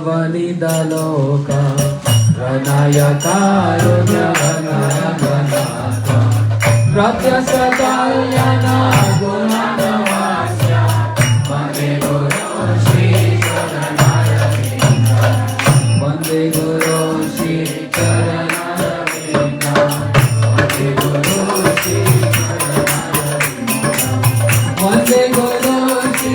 वनिदलोक रणाय कारुण्यवनागनाथ प्रत्यसकल्याण गुणनवास्य वन्दे गुरो श्री चरणारविन्द वन्दे गुरो श्री चरणारविन्द वन्दे गुरो श्री चरणारविन्द वन्दे गुरो श्री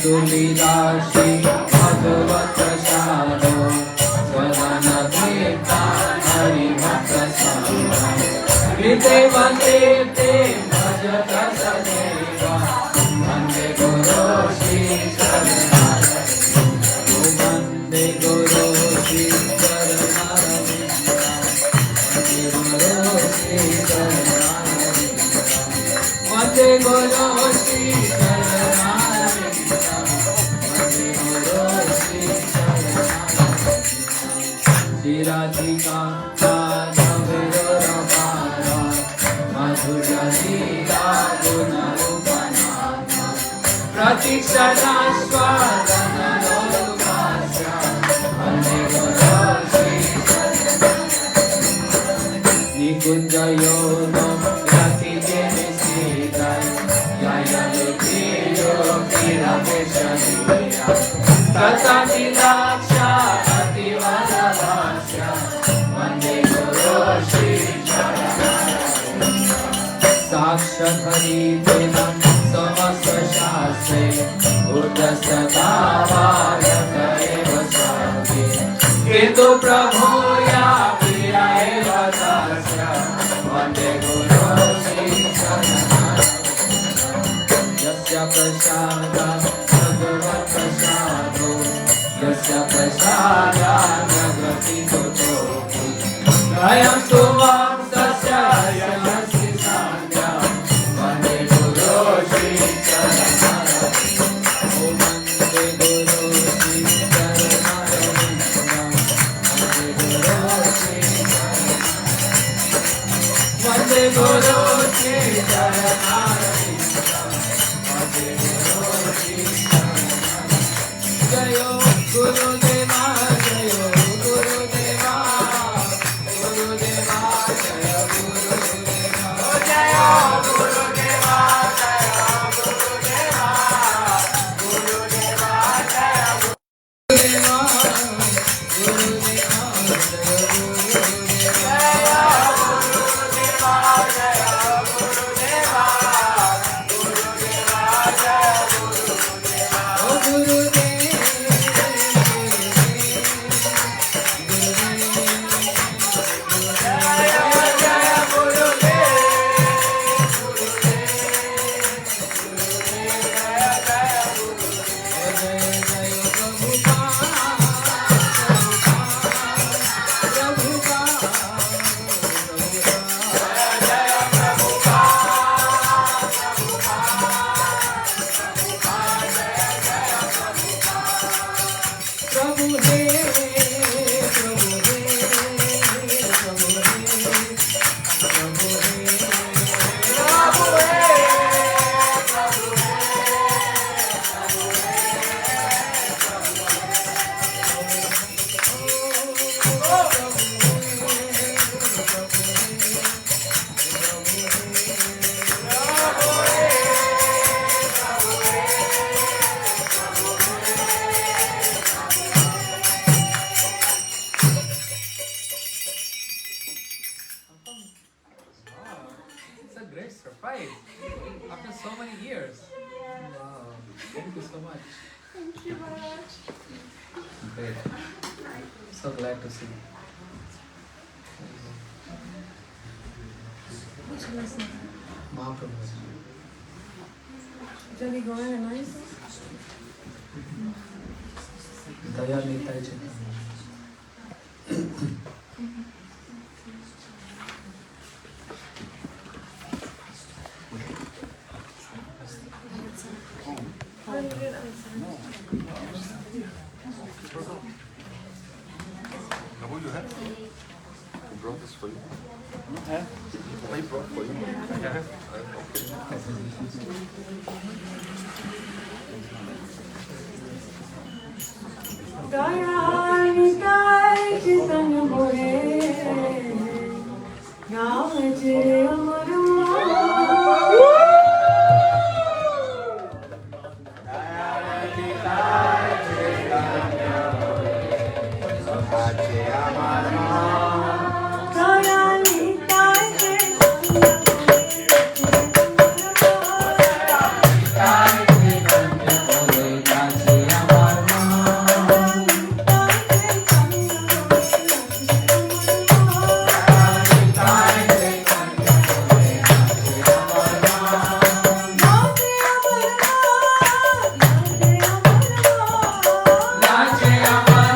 चतुर्विदाशी भगवत प्रसादो स्वदन कीर्ता हरिभक्त कृते वन्दे ते भजत सदैव वन्दे गुरो श्री चरणारविन्द वन्दे गुरो श्री चरणारविन्द वन्दे गुरो श्री चरणारविन्द वन्दे गुरो श्री राधिका प्रतीक्षणा स्वादनलोकास्य वन्दे गुरो श्री निकुञ्जयोनो रतिजनिषीदय जयलुकियो किरवेशनीया तथातिदाक्षा अतिवरदास्य वन्दे गुरो श्री साक्षात् हरितेनं समस्तशास्त्रे ऊर्ध्वसतावारत एव सर्वे किन्तु प्रभूया प्रिया एव तस्य वन्दे गुरो श्री चरणारविन्द यस्य प्रसादात् भगवत् प्रसादो यस्य प्रसादात् जगतितो अयं तु मां तस्य यमसि सान्ध्या वन्दे गुरो श्री चरणारविन्द वन्दे गुरो श्री चरणारविन्द वन्दे गुरो श्री चरणारविन्द वन्दे गुरो श्री चरणारविन्द वन्दे गुरो श्री चरणारविन्द जय गुरुदेवा जय गुरुदेवा गुरुदेवा जय गुरुदेवा जय गुरुदेवा जय गुरुदेवा गुरुदेवा जय गुरुदेवा गुरुदेवा जय गुरुदेवा गुरुदेवा जय गुरुदेवा गुरुदेवा great surprise after so many years. Wow. Thank you so much. Thank you much. Great. So glad to see you. Which lesson? Mahaprabhu. Did he go in and nice? Daya Nitai Chaitanya. Who you have? Who brought this for you? I brought for you. Yeah. Daya Nitai Chaitanya Bore Namaje Amarma Nache Amar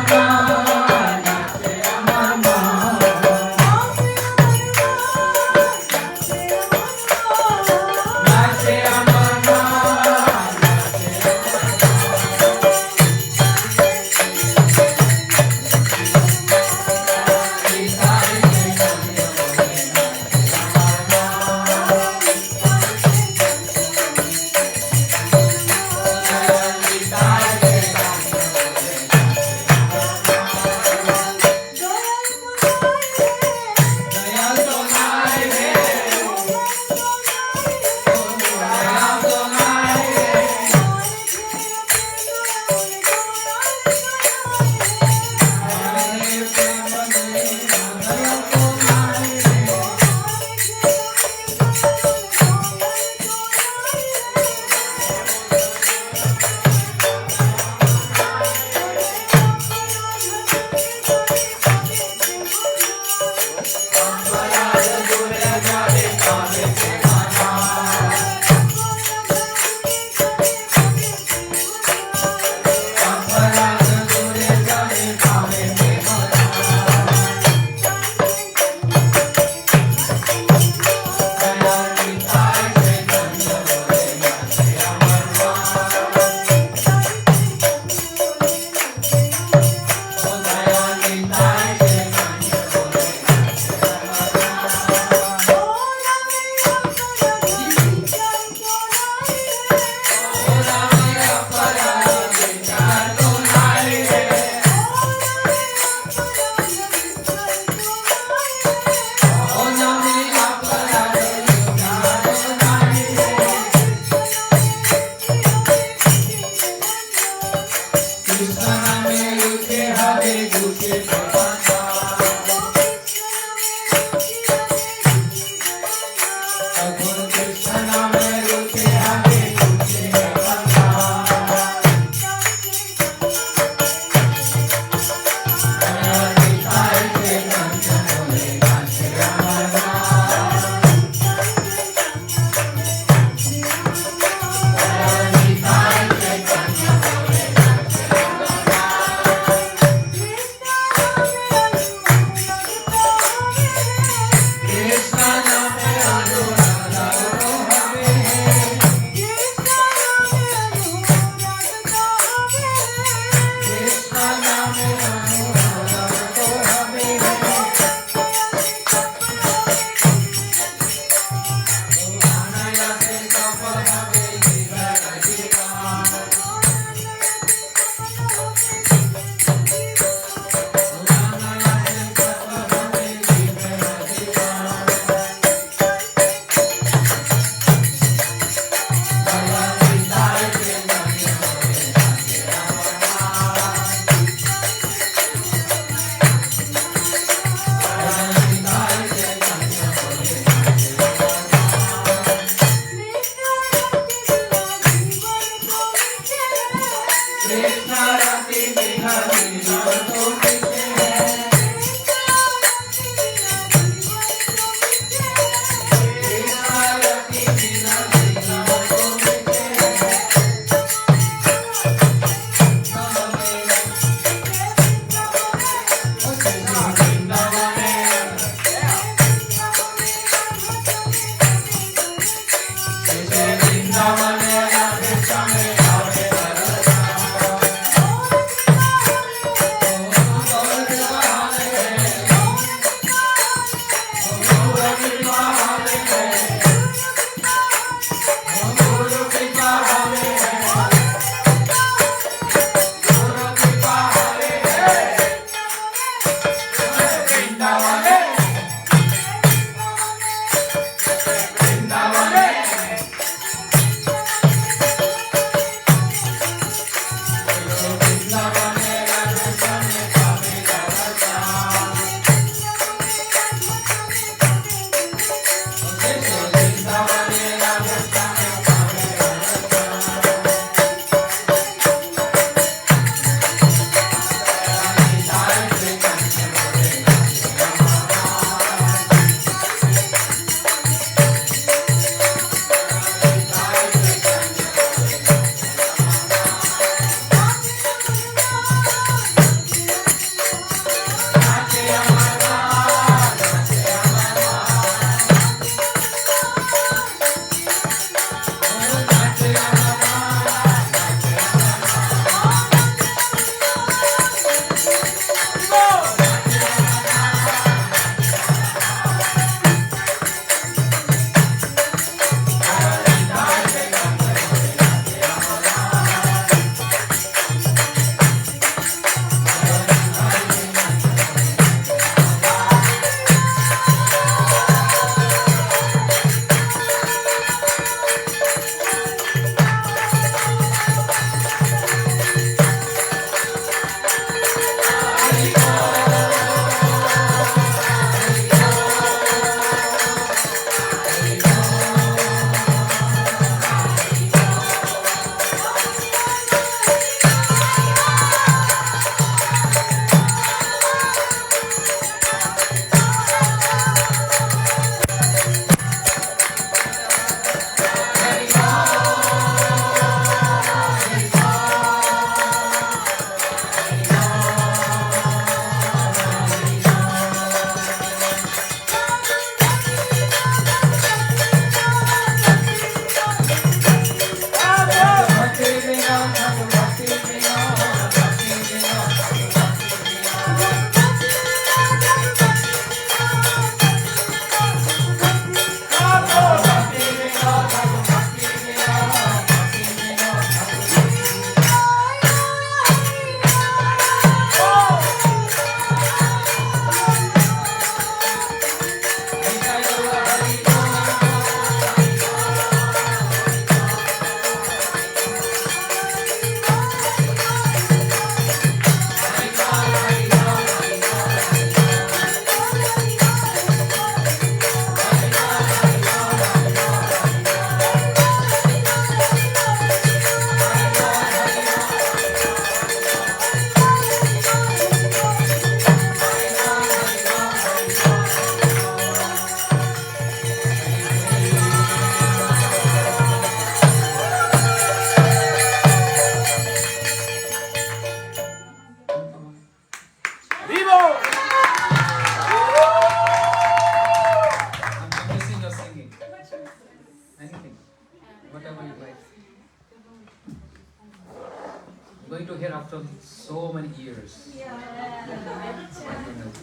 years.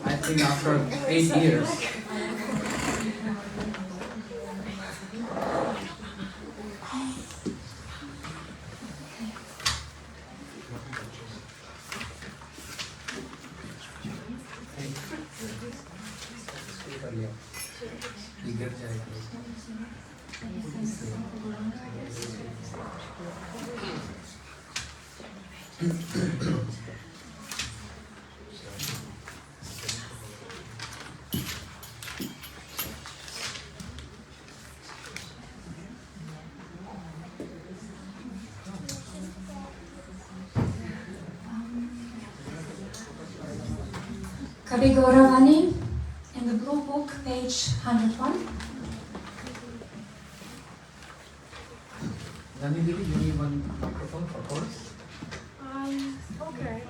I think after 8 years. बिगड़ जाएगा. Kavi Gauravani, in the Blue Book, page 101. Nani Devi, you need one microphone for chorus? Okay.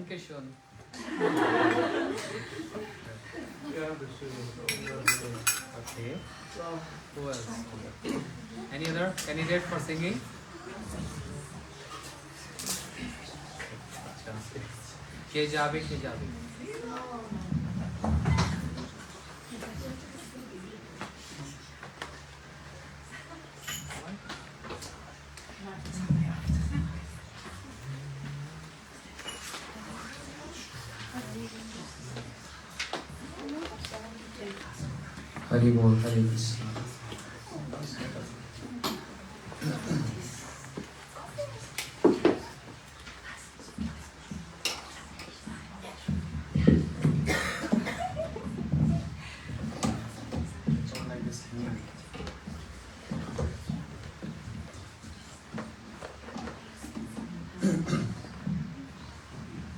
Kishon. Okay. Who else? Any other candidate for singing? Kejabi. Hari Bol, Hare Krishna.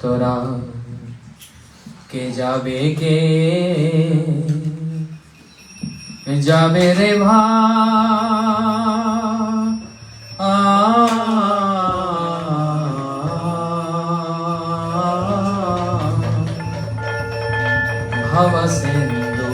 তোরা কে যাবে রে ভব সিন্ধু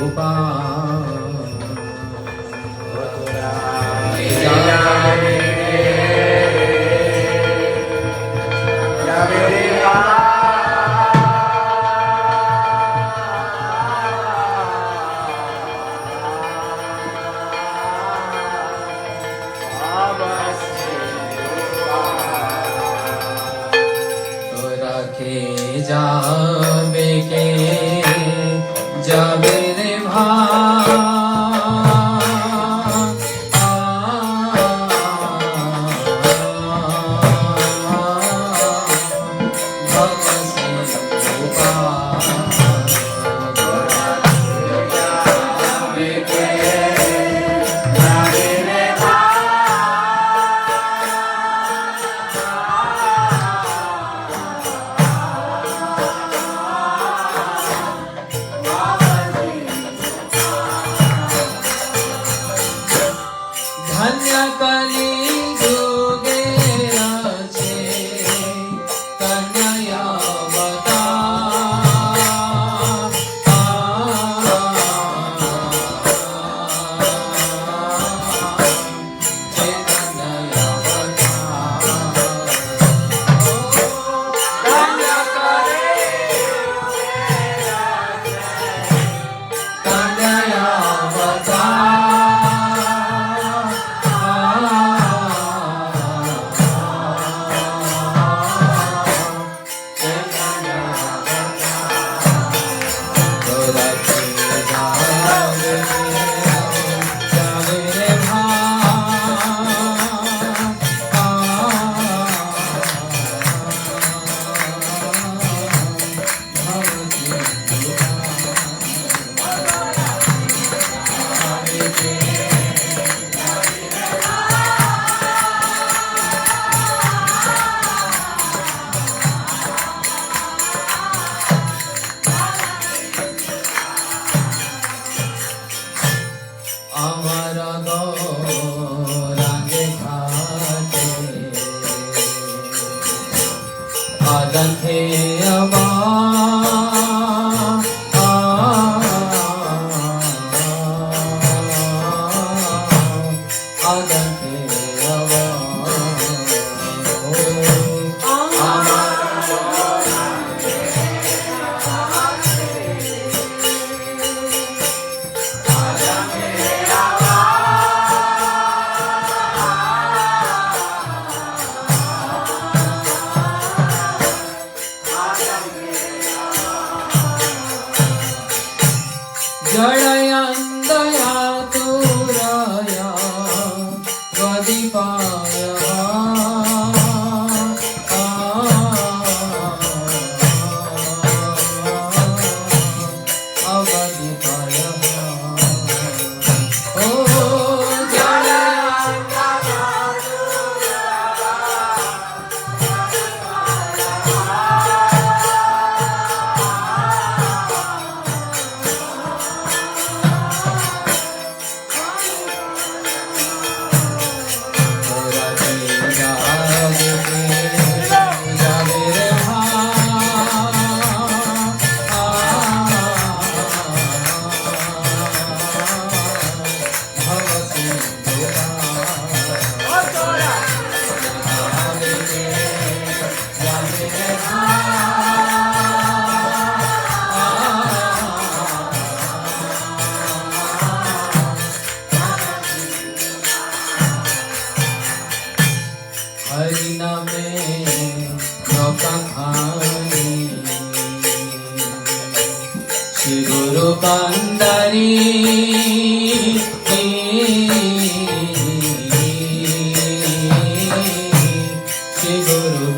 যাবে রে कांदारी श्री गुरु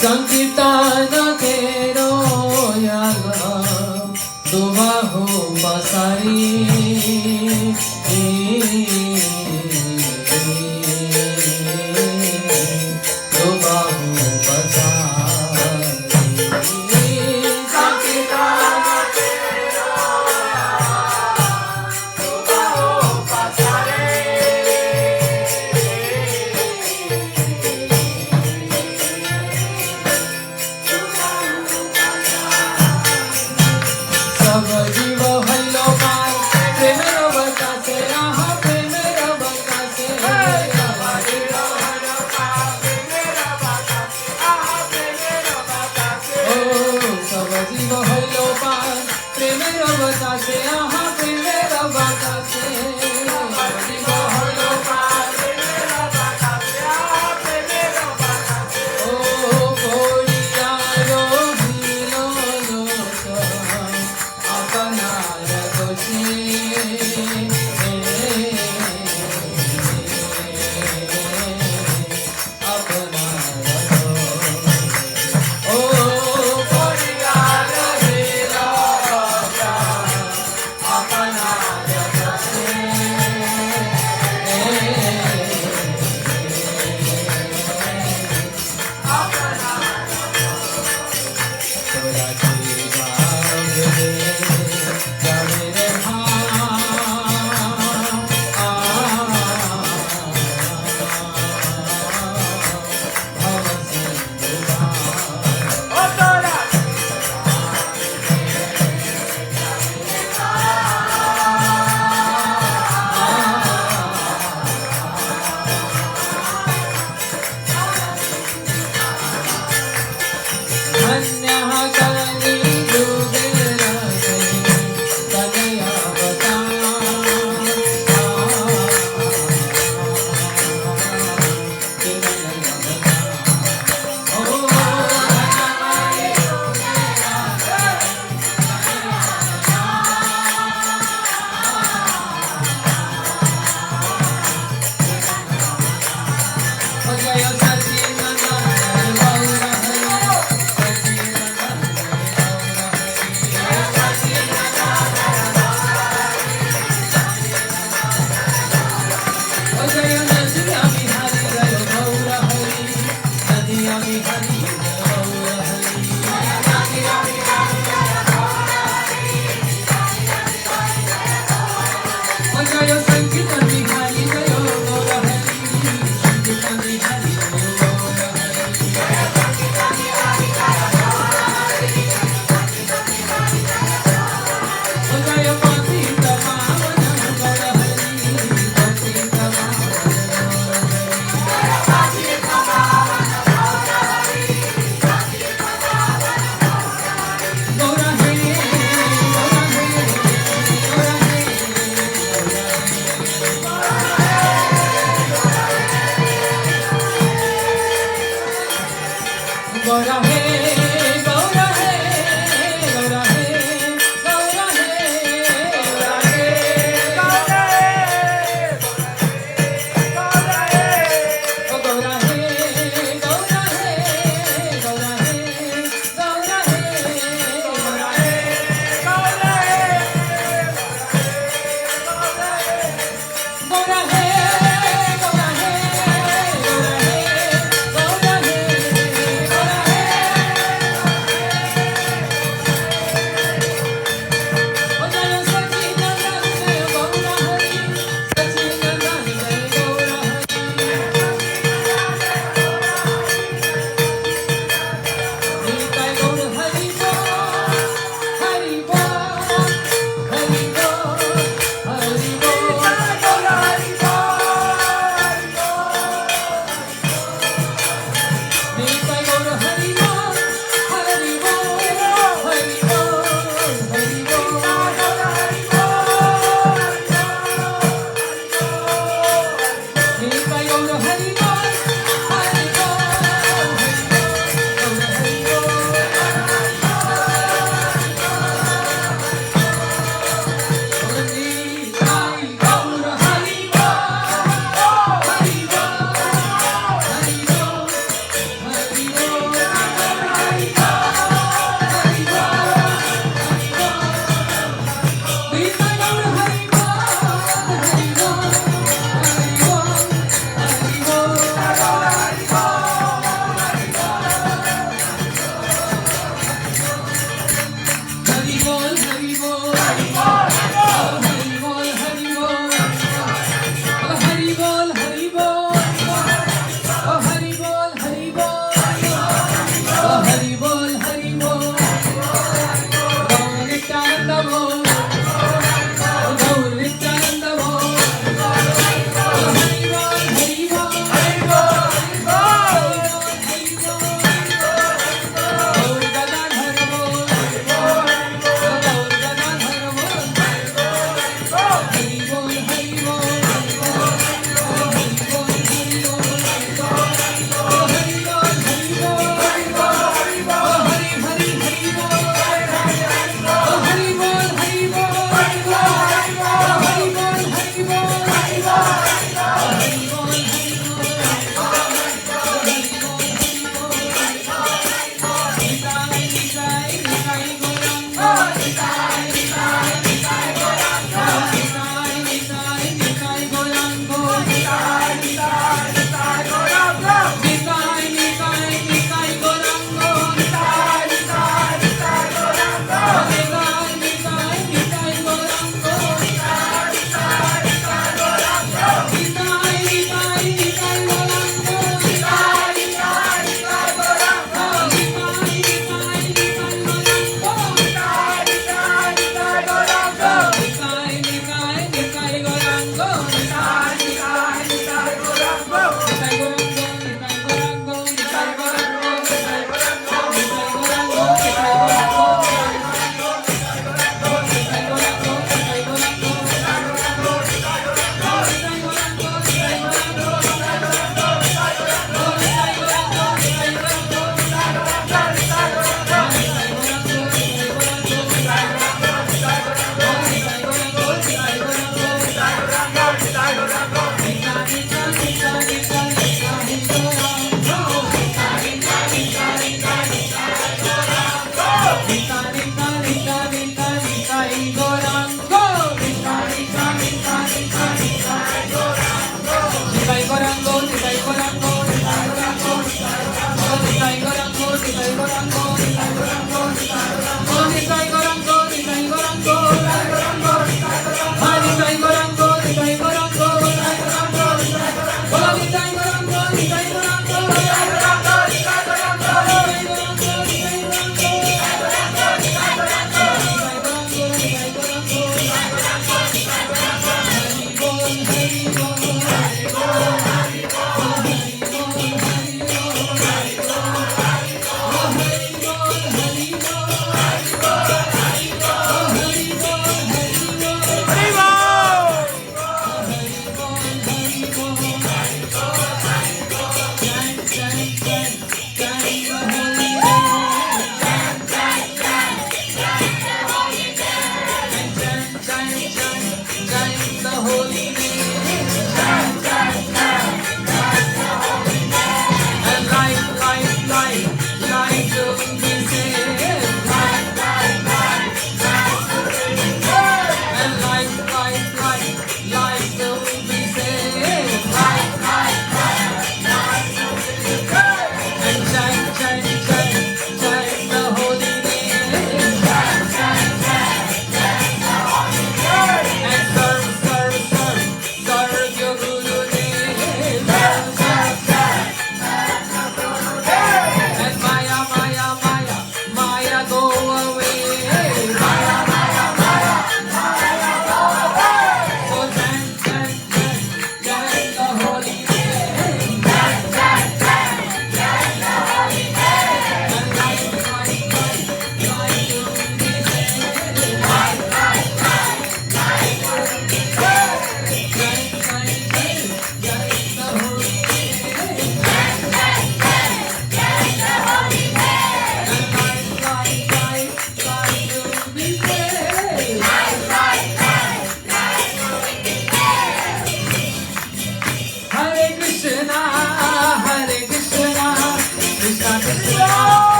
संकीर्तन तेरो यागा दुबाहो पसारी दुबाहो पसारी संकीर्तन तेरो दुबाहो पसारी सब जीव हल्लो पार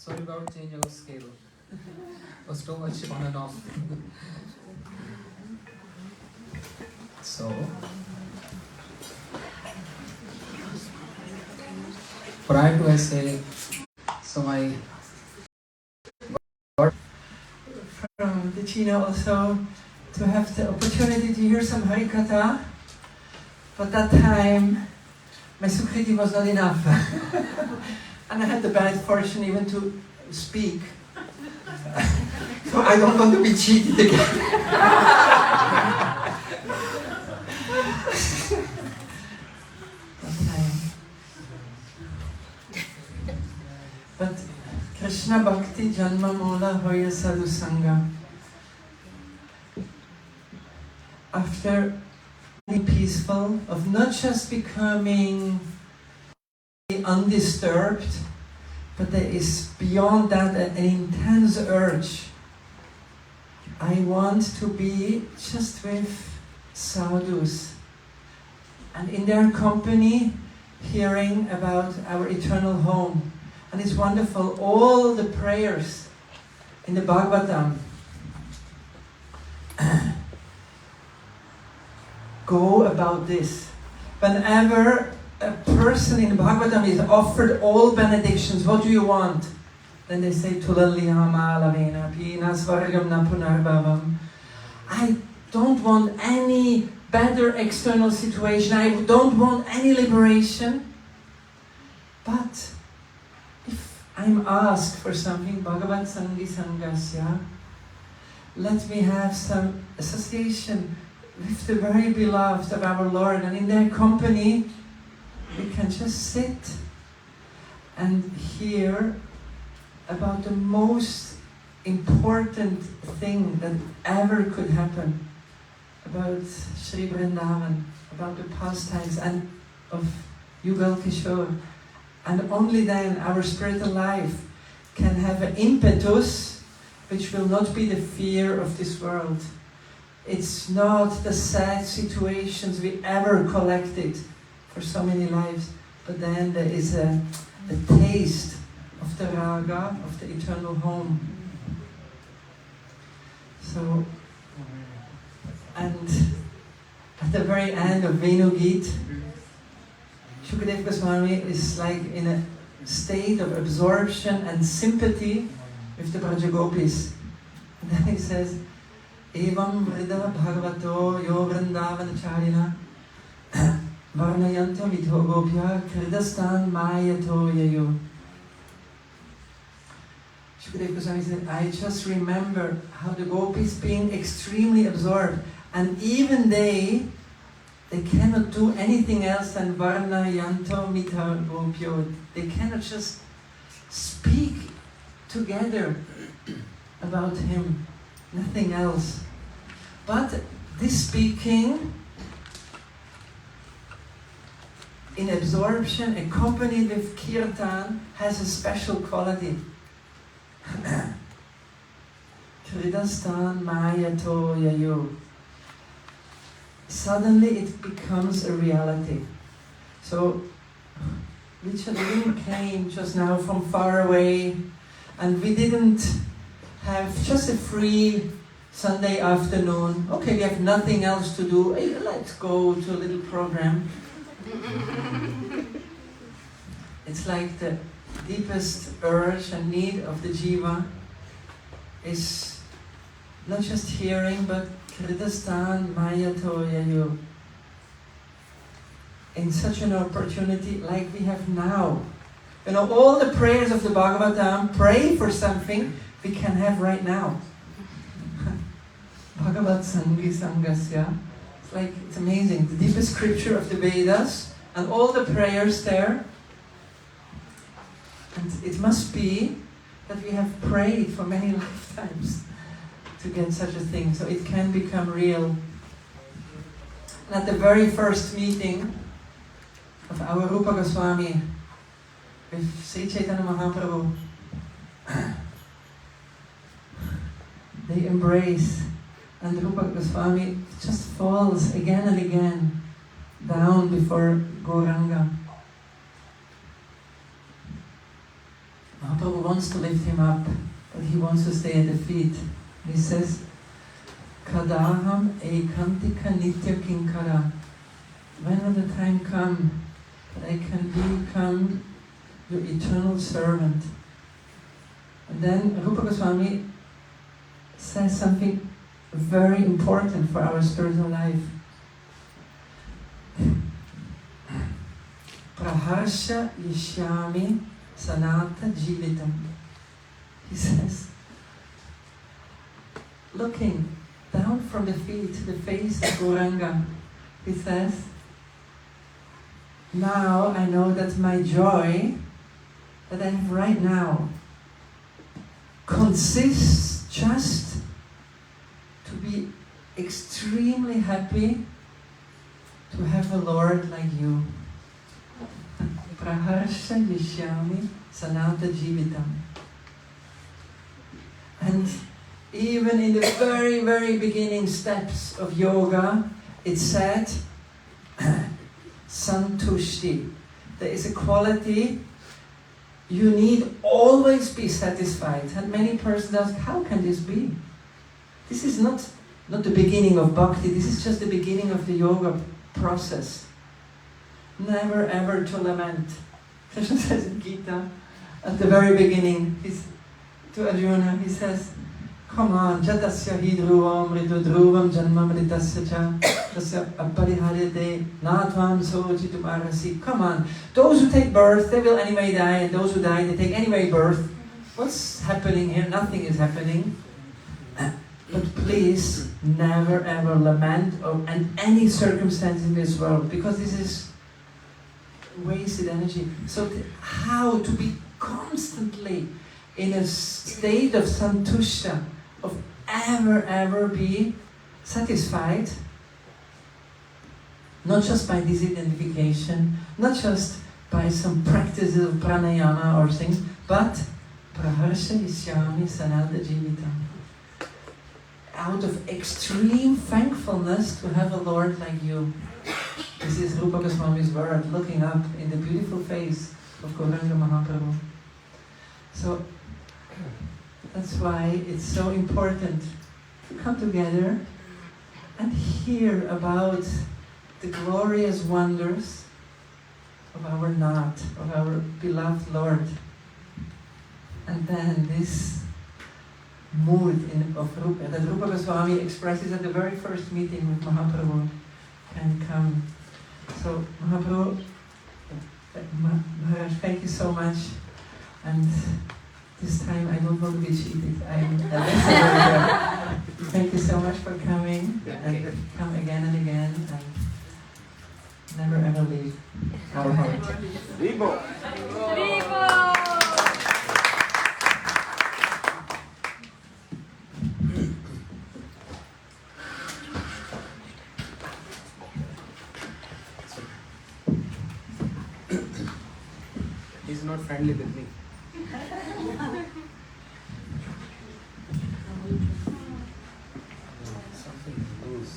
Sorry about changing of scale. Was too much on and off. So, prior to I say, so I got from Ticino also to have the opportunity to hear some Harikatha, but that time my Sukriti was not enough. And I had the bad fortune even to speak. So I don't want to be cheated again. But Krishna Bhakti Janma Mula Hoya Sadhu Sangha. After being peaceful, of not just becoming undisturbed, but there is beyond that an intense urge. I want to be just with sadhus and in their company hearing about our eternal home. And it's wonderful, all the prayers in the Bhagavatam go about this. Whenever a person in the Bhagavatam is offered all benedictions, what do you want? Then they say, Tulaliyama lavena pina svargam na punarbhavam. I don't want any better external situation. I don't want any liberation. But if I'm asked for something, Bhagavat Sangi Sangasya, let me have some association with the very beloved of our Lord, and in their company we can just sit and hear about the most important thing that ever could happen, about Sri Vrindavan, about the pastimes and of Yugal Kishore. And only then our spiritual life can have an impetus which will not be the fear of this world. It's not the sad situations we ever collected for so many lives, but then there is a taste of the raga, of the eternal home. So, and at the very end of Venu Geet, Shukadeva Goswami is like in a state of absorption and sympathy with the Brajagopis. And then he says, Evam Vrida Bhagavato Yo Vrindavanacharina Varnayanto Mitho Gopya Kridastan Mayato Yayo. Shukadeva Goswami said, I just remember how the gopis being extremely absorbed, and even they cannot do anything else than Varna Yanto Mita Gopyo. They cannot just speak together about him, nothing else. But this speaking in absorption, accompanied with kirtan, has a special quality. Kridastan Mayato Yayo. Suddenly it becomes a reality. So Richard Lim came just now from far away, and we didn't have just a free Sunday afternoon. Okay, we have nothing else to do. Hey, let's go to a little program. It's like the deepest urge and need of the jiva is not just hearing, but Kridastan Mayato Yayo. In such an opportunity like we have now. You know, all the prayers of the Bhagavatam pray for something we can have right now. Bhagavat Sangi Sangasya. It's like, it's amazing. The deepest scripture of the Vedas and all the prayers there. And it must be that we have prayed for many lifetimes to get such a thing, so it can become real. And at the very first meeting of our Rupa Goswami with Sri Chaitanya Mahaprabhu, they embrace, and Rupa Goswami just falls again and again down before Gauranga. Mahaprabhu Mahaprabhu wants to lift him up, but he wants to stay at the feet. He says, Kadaham ekantika nitya kinkara. When will the time come that I can become your eternal servant? And then Rupa Goswami says something very important for our spiritual life. Praharsha yishyami sanata jivitam. He says, looking down from the feet to the face of Gauranga, he says, now I know that my joy that I have right now consists just to be extremely happy to have a Lord like you. Praharsha yishyami sanata jivitam. And even in the very, very beginning steps of yoga, it said, santushti. There is a quality, you need always be satisfied. And many persons ask, how can this be? This is not the beginning of bhakti, this is just the beginning of the yoga process. Never ever to lament. Krishna says in Gita, at the very beginning, to Arjuna, he says, come on, jatasya hi dhruvam ritu dhruvam janma mritasya cha tasya apariharyate natvam sochitum arhasi. Come on, those who take birth, they will anyway die, and those who die, they take anyway birth. What's happening here? Nothing is happening. But please, never ever lament and any circumstance in this world, because this is wasted energy. So how to be constantly in a state of santushta, of ever be satisfied, not just by disidentification, not just by some practices of pranayama or things, but praharsha yishyami sanata jivitam. Out of extreme thankfulness to have a Lord like you. This is Rupa Goswami's word, looking up in the beautiful face of Gauranga Mahaprabhu. So that's why it's so important to come together and hear about the glorious wonders of our Nath, of our beloved Lord. And then this mood of Rupa, that Rupa Goswami expresses at the very first meeting with Mahaprabhu, can come. So Mahaprabhu, Maharaj, thank you so much. And this time I don't want to be cheated. I'm a messenger. Thank you so much for coming, and come again and again, and never ever leave our heart. Vivo! Viva! He's not friendly with me. Something loose.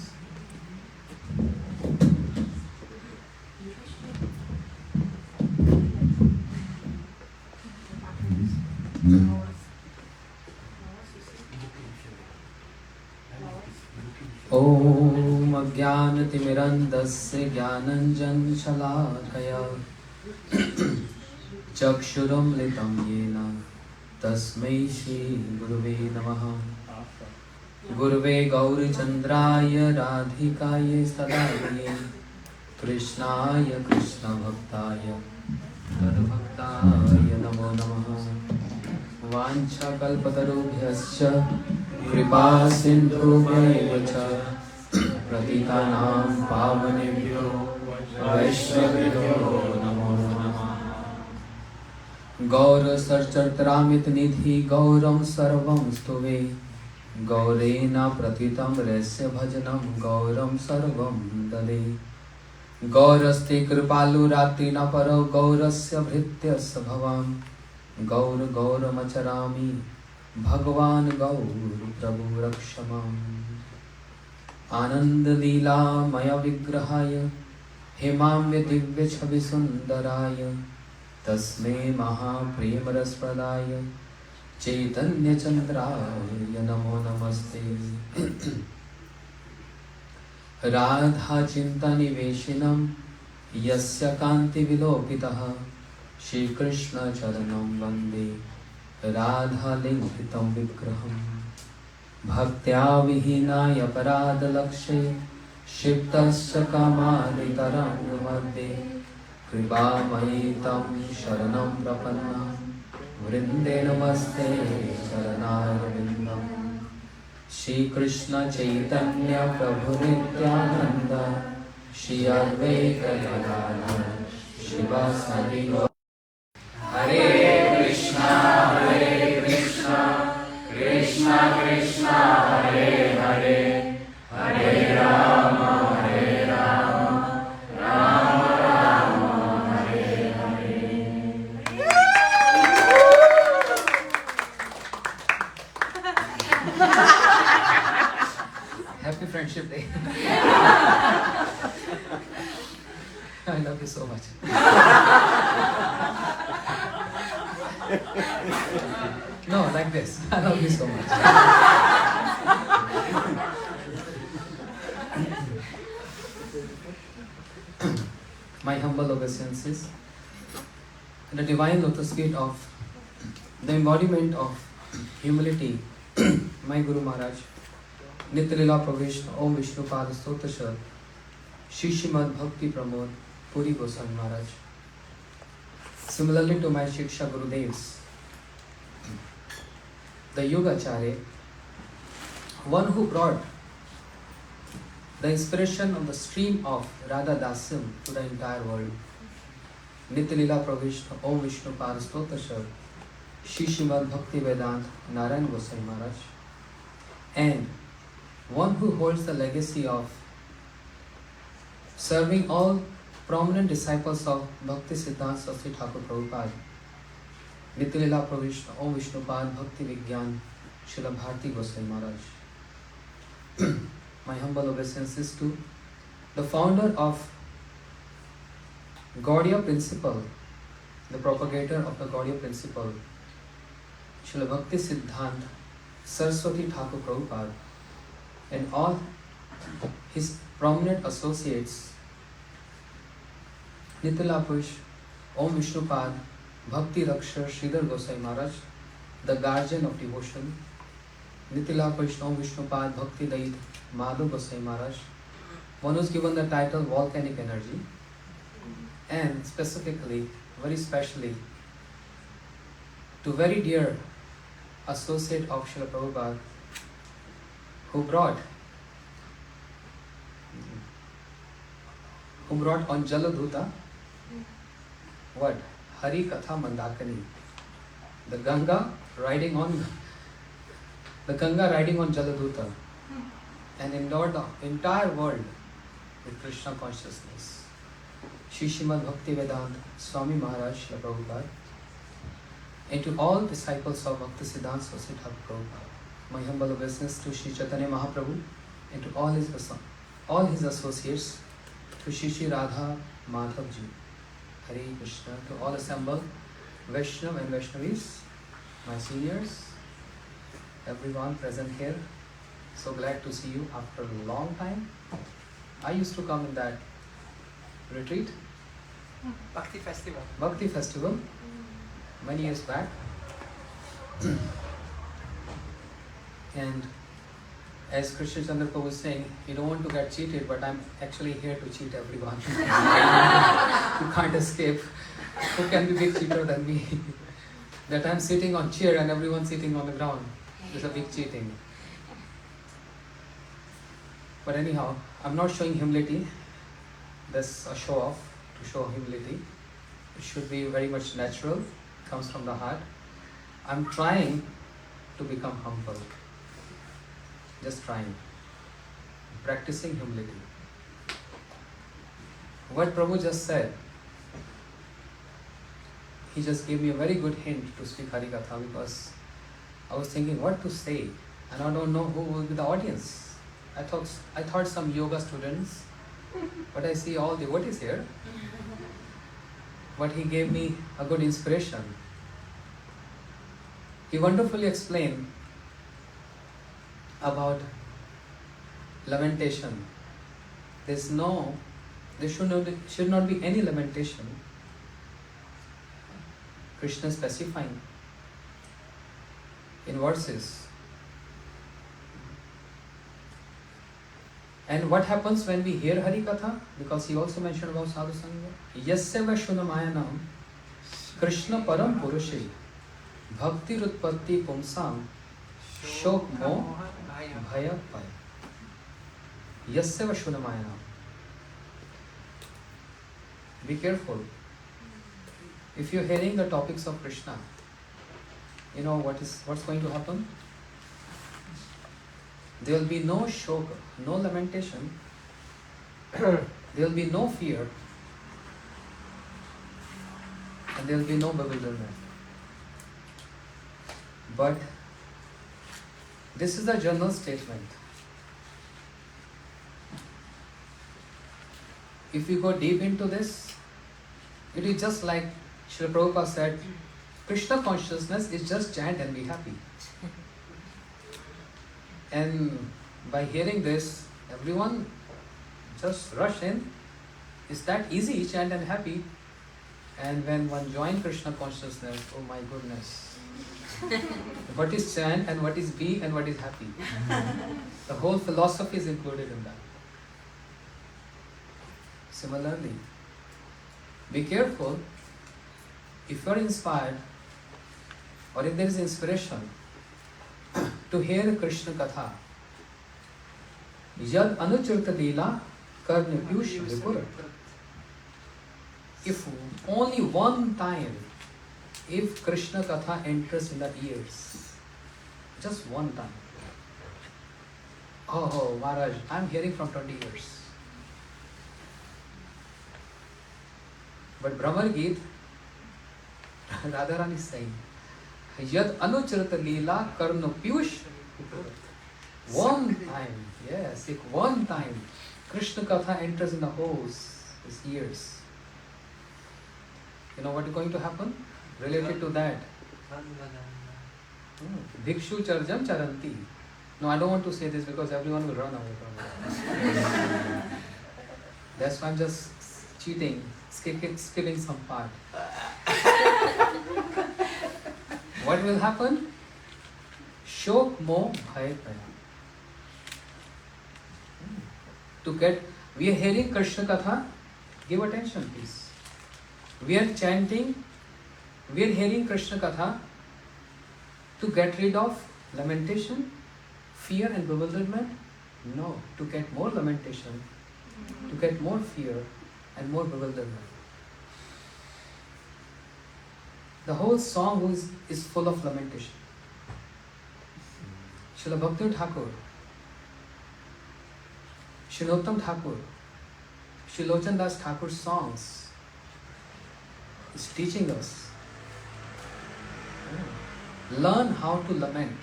ॐ अज्ञानतिमिरन्धस्य ज्ञानञ्जनशलाकया चक्षुरुन्मिलितं येन तस्मै श्रीगुरुवे नमः। गुरुवे गौरचन्द्राय राधिकाय सदायै कृष्णाय कृष्णभक्ताय तद्भक्ताय नमो नमः। वाञ्छाकल्पतरुभ्यश्च कृपा सिन्धुभ्यैव च पतितानां पावनेभ्यो वैष्णवेभ्यो नमो नमः। गौरसचरित्रामितनिधि गौरं सर्वं स्तुवे गौरेण प्रथितं रस्य भजनं गौरं सर्वं ददे। गौरस्ते कृपालुरात्रिनपरो गौरस्य भृत्यस्य भवां गौर गौरमचरामि भगवान् गौर प्रभु रक्ष माम्। आनन्दलीलामय विग्रहाय हेमाम्य दिव्य छवि सुन्दराय Tasme Mahapremaraspadaya Chaitanya Chandraya Namo Namaste Radha Chintani Veshinam Yasya Kanti Vilopitaha Shri Krishna Charanam Vande Radha Linkitam Vigraham Bhaktya Vihinaya Parada Lakshe Shiptasya Kamadi Taranga Madde Kripa Mahitam Sharanam Prapanna Vrinde Namaste Charanarvindam Shri Krishna Chaitanya Prabhu Nityananda Shri Advaita Gadadhar Shivasadi Gaura Hare Krishna Krishna Krishna Hare Hare Hare Rama Hare Rama Rama Rama Hare Hare Happy Friendship Day. I love you so much. No, like this. I love you so much. My humble obeisances. The divine lotus feet of the embodiment of humility, my Guru Maharaj, Nityalila Pravesh Om Vishnu Pada Stotashar, Shri Srimad Bhakti Pramod Puri Goswami Maharaj. Similarly to my Shiksha Gurudevs, the Yogacharya, one who brought the inspiration of the stream of Radha Dasyam to the entire world, Nityalila Pravesh Om Vishnu Pada Stotashar, Shri Srimad Bhakti Vedanta Narayan Goswami Maharaj, and one who holds the legacy of serving all prominent disciples of Bhakti Siddhanta Saraswati Thakur Prabhupada, Nityalila Pravesh Om Vishnu Pad Bhakti Vigyan Srila Bharti Goswami Maharaj. My humble obeisances to the founder of Gaudiya Principle, the propagator of the Gaudiya Principle, Srila Bhakti Siddhanta Saraswati Thakur Prabhupada, and all his prominent associates, Nityalila Pravesh Om Vishnu Pad Bhakti Rakshar Sridhar Goswami Maharaj, the guardian of devotion, Nityalila Pravesh Om Vishnu Pad Bhakti Dait Madhav Goswami Maharaj, one who is given the title Volcanic Energy, and specifically, very specially, to very dear associate of Srila Prabhupada, who brought on Jaladuta what? Hari Katha Mandakani, the Ganga riding on Jaladuta, and endowed the entire world with Krishna consciousness. Shri Srimad Bhakti Vedanta Swami Maharaj Srila Prabhupada, and to all disciples of Bhakti Siddhanta Saraswati Thakur Prabhupada, my humble obeisance to Shri Chaitanya Mahaprabhu and to all his associates, to Shri Radha Madhav Ji. Hare Krishna. To all assembled Vaishnav and Vaishnavis, my seniors, everyone present here. So glad to see you after a long time. I used to come in that retreat, Bhakti Festival, many years back. And as Krishna Chandra Prabhu was saying, you don't want to get cheated, but I'm actually here to cheat everyone. You can't escape. Who can be big cheater than me? That I'm sitting on chair and everyone sitting on the ground is a big cheating. But anyhow, I'm not showing humility. That's a show off to show humility. It should be very much natural, comes from the heart. I'm trying to become humble. Just trying. Practicing humility. What Prabhu just said, he just gave me a very good hint to speak Harikatha, because I was thinking what to say and I don't know who will be the audience. I thought some yoga students, but I see all devotees here. but he gave me a good inspiration. He wonderfully explained about lamentation. There should not be any lamentation. Krishna specifying in verses. And what happens when we hear Hari Katha? Because he also mentioned about Sadhu Sangha. Yasya Vashunamayanam Krishna Param Purushe Bhakti Rutpatti Pumsam Shok Mo Bhaya Pai. Yasya Vashunamayanam. Be careful. If you're hearing the topics of Krishna, you know what's going to happen? There will be no shoka, no lamentation. There will be no fear, and there will be no bewilderment. But this is a general statement. If we go deep into this, it is just like Srila Prabhupada said, Krishna consciousness is just chant and be happy. And by hearing this, everyone just rush in. It's that easy, chant and happy. And when one joins Krishna consciousness, oh my goodness. What is chant and what is be and what is happy? The whole philosophy is included in that. Similarly, be careful if you are inspired or if there is inspiration to hear Krishna Katha. Yad anuchurta lila karna piyush vipura. If only one time, if Krishna Katha enters in the ears, just one time. Oh Maharaj, I am hearing from 20 years. But Brahmar Geet, Radharani is saying, Yad anucharata leela karna piyush. One time, yes, if one time Krishna Katha enters in the hose, his ears. You know what is going to happen? Related to that. Bhikshu charjam charanti. No, I don't want to say this because everyone will run away from it. That's why I'm just cheating, skipping some part. What will happen? Shok mo bhay praya. We are hearing Krishna Katha. Give attention, please. We are chanting. We are hearing Krishna Katha to get rid of lamentation, fear and bewilderment. No, to get more lamentation, to get more fear and more bewilderment. The whole song is full of lamentation. Srila Bhakti Thakur, Srinottam Thakur, Sri Lochan Das Thakur's songs is teaching us. Learn how to lament.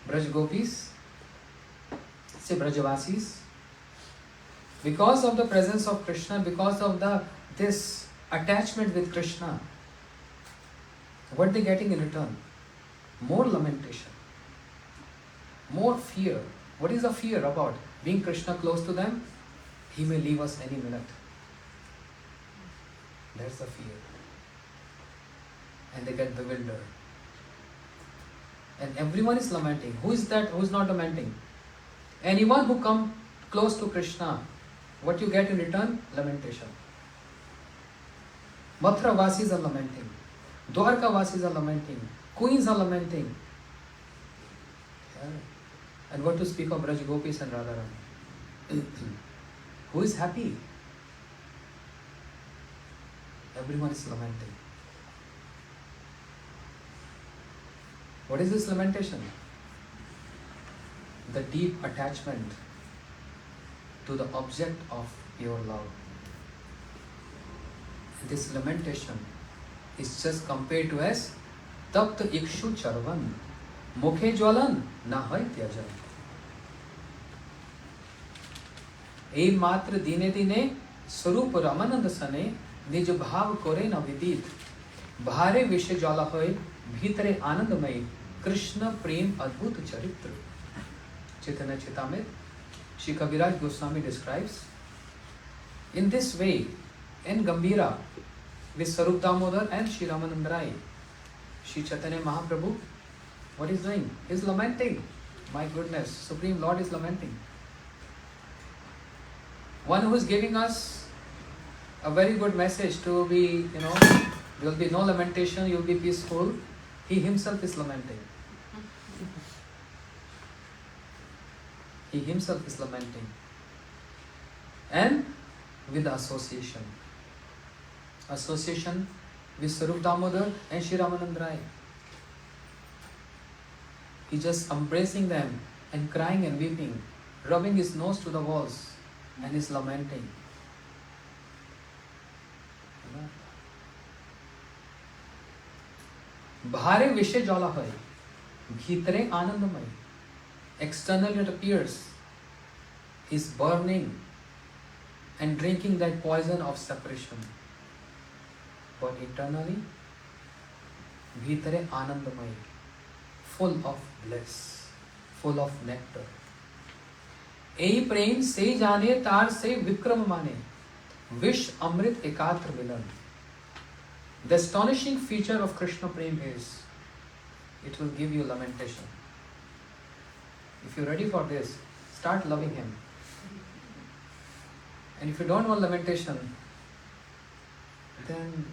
Braj Gopis, say Brajavasis, because of the presence of Krishna, because of this attachment with Krishna, what they getting in return? More lamentation, more fear. What is the fear about? Being Krishna close to them, he may leave us any minute. That's the fear. And they get bewildered. And everyone is lamenting. Who is that? Who is not lamenting? Anyone who come close to Krishna, what you get in return? Lamentation. Mathura Vasis are lamenting. Dwarka Vasis are lamenting. Queens are lamenting. Yeah. And what to speak of Braj Gopis and Radharani? Who is happy? Everyone is lamenting. What is this lamentation? The deep attachment to the object of pure love. This lamentation is just compared to as Tapta Ikshu Charvan Mukhe Jwalan Nahai Tyajan. এই মাত্র দিনে দিনে স্বরূপ রামানন্দ সনে নিজ ভাব করে ন বিদিত ভারে विषय জ্বালা হয় ভিতরে আনন্দময় কৃষ্ণ প্রেম অদ্ভুত চরিত্র Chaitanya Chaitamrit Shri Kaviraj Goswami describes in this way in Gambhira with Sarup Damodar and Shri Ramananda Rai Shri Chaitanya Mahaprabhu what is doing? He is lamenting. My goodness, Supreme Lord is lamenting. One who is giving us a very good message to be, there will be no lamentation, you will be peaceful. He himself is lamenting. He himself is lamenting. And with association. Association with Sarup Damodar and Shri Ramananda Rai. He just embracing them and crying and weeping, rubbing his nose to the walls and is lamenting. Bhare vishe jala hai, bhitre anandamay. Externally it appears he is burning and drinking that poison of separation. But internally, bhitre anandamay, full of bliss, full of nectar. এই প্রেম से जाने तार से विक्रम माने विष अमृत एकात्र मिलन. The astonishing feature of Krishna Prem is it will give you lamentation. If you're ready for this, start loving him. And if you don't want lamentation, then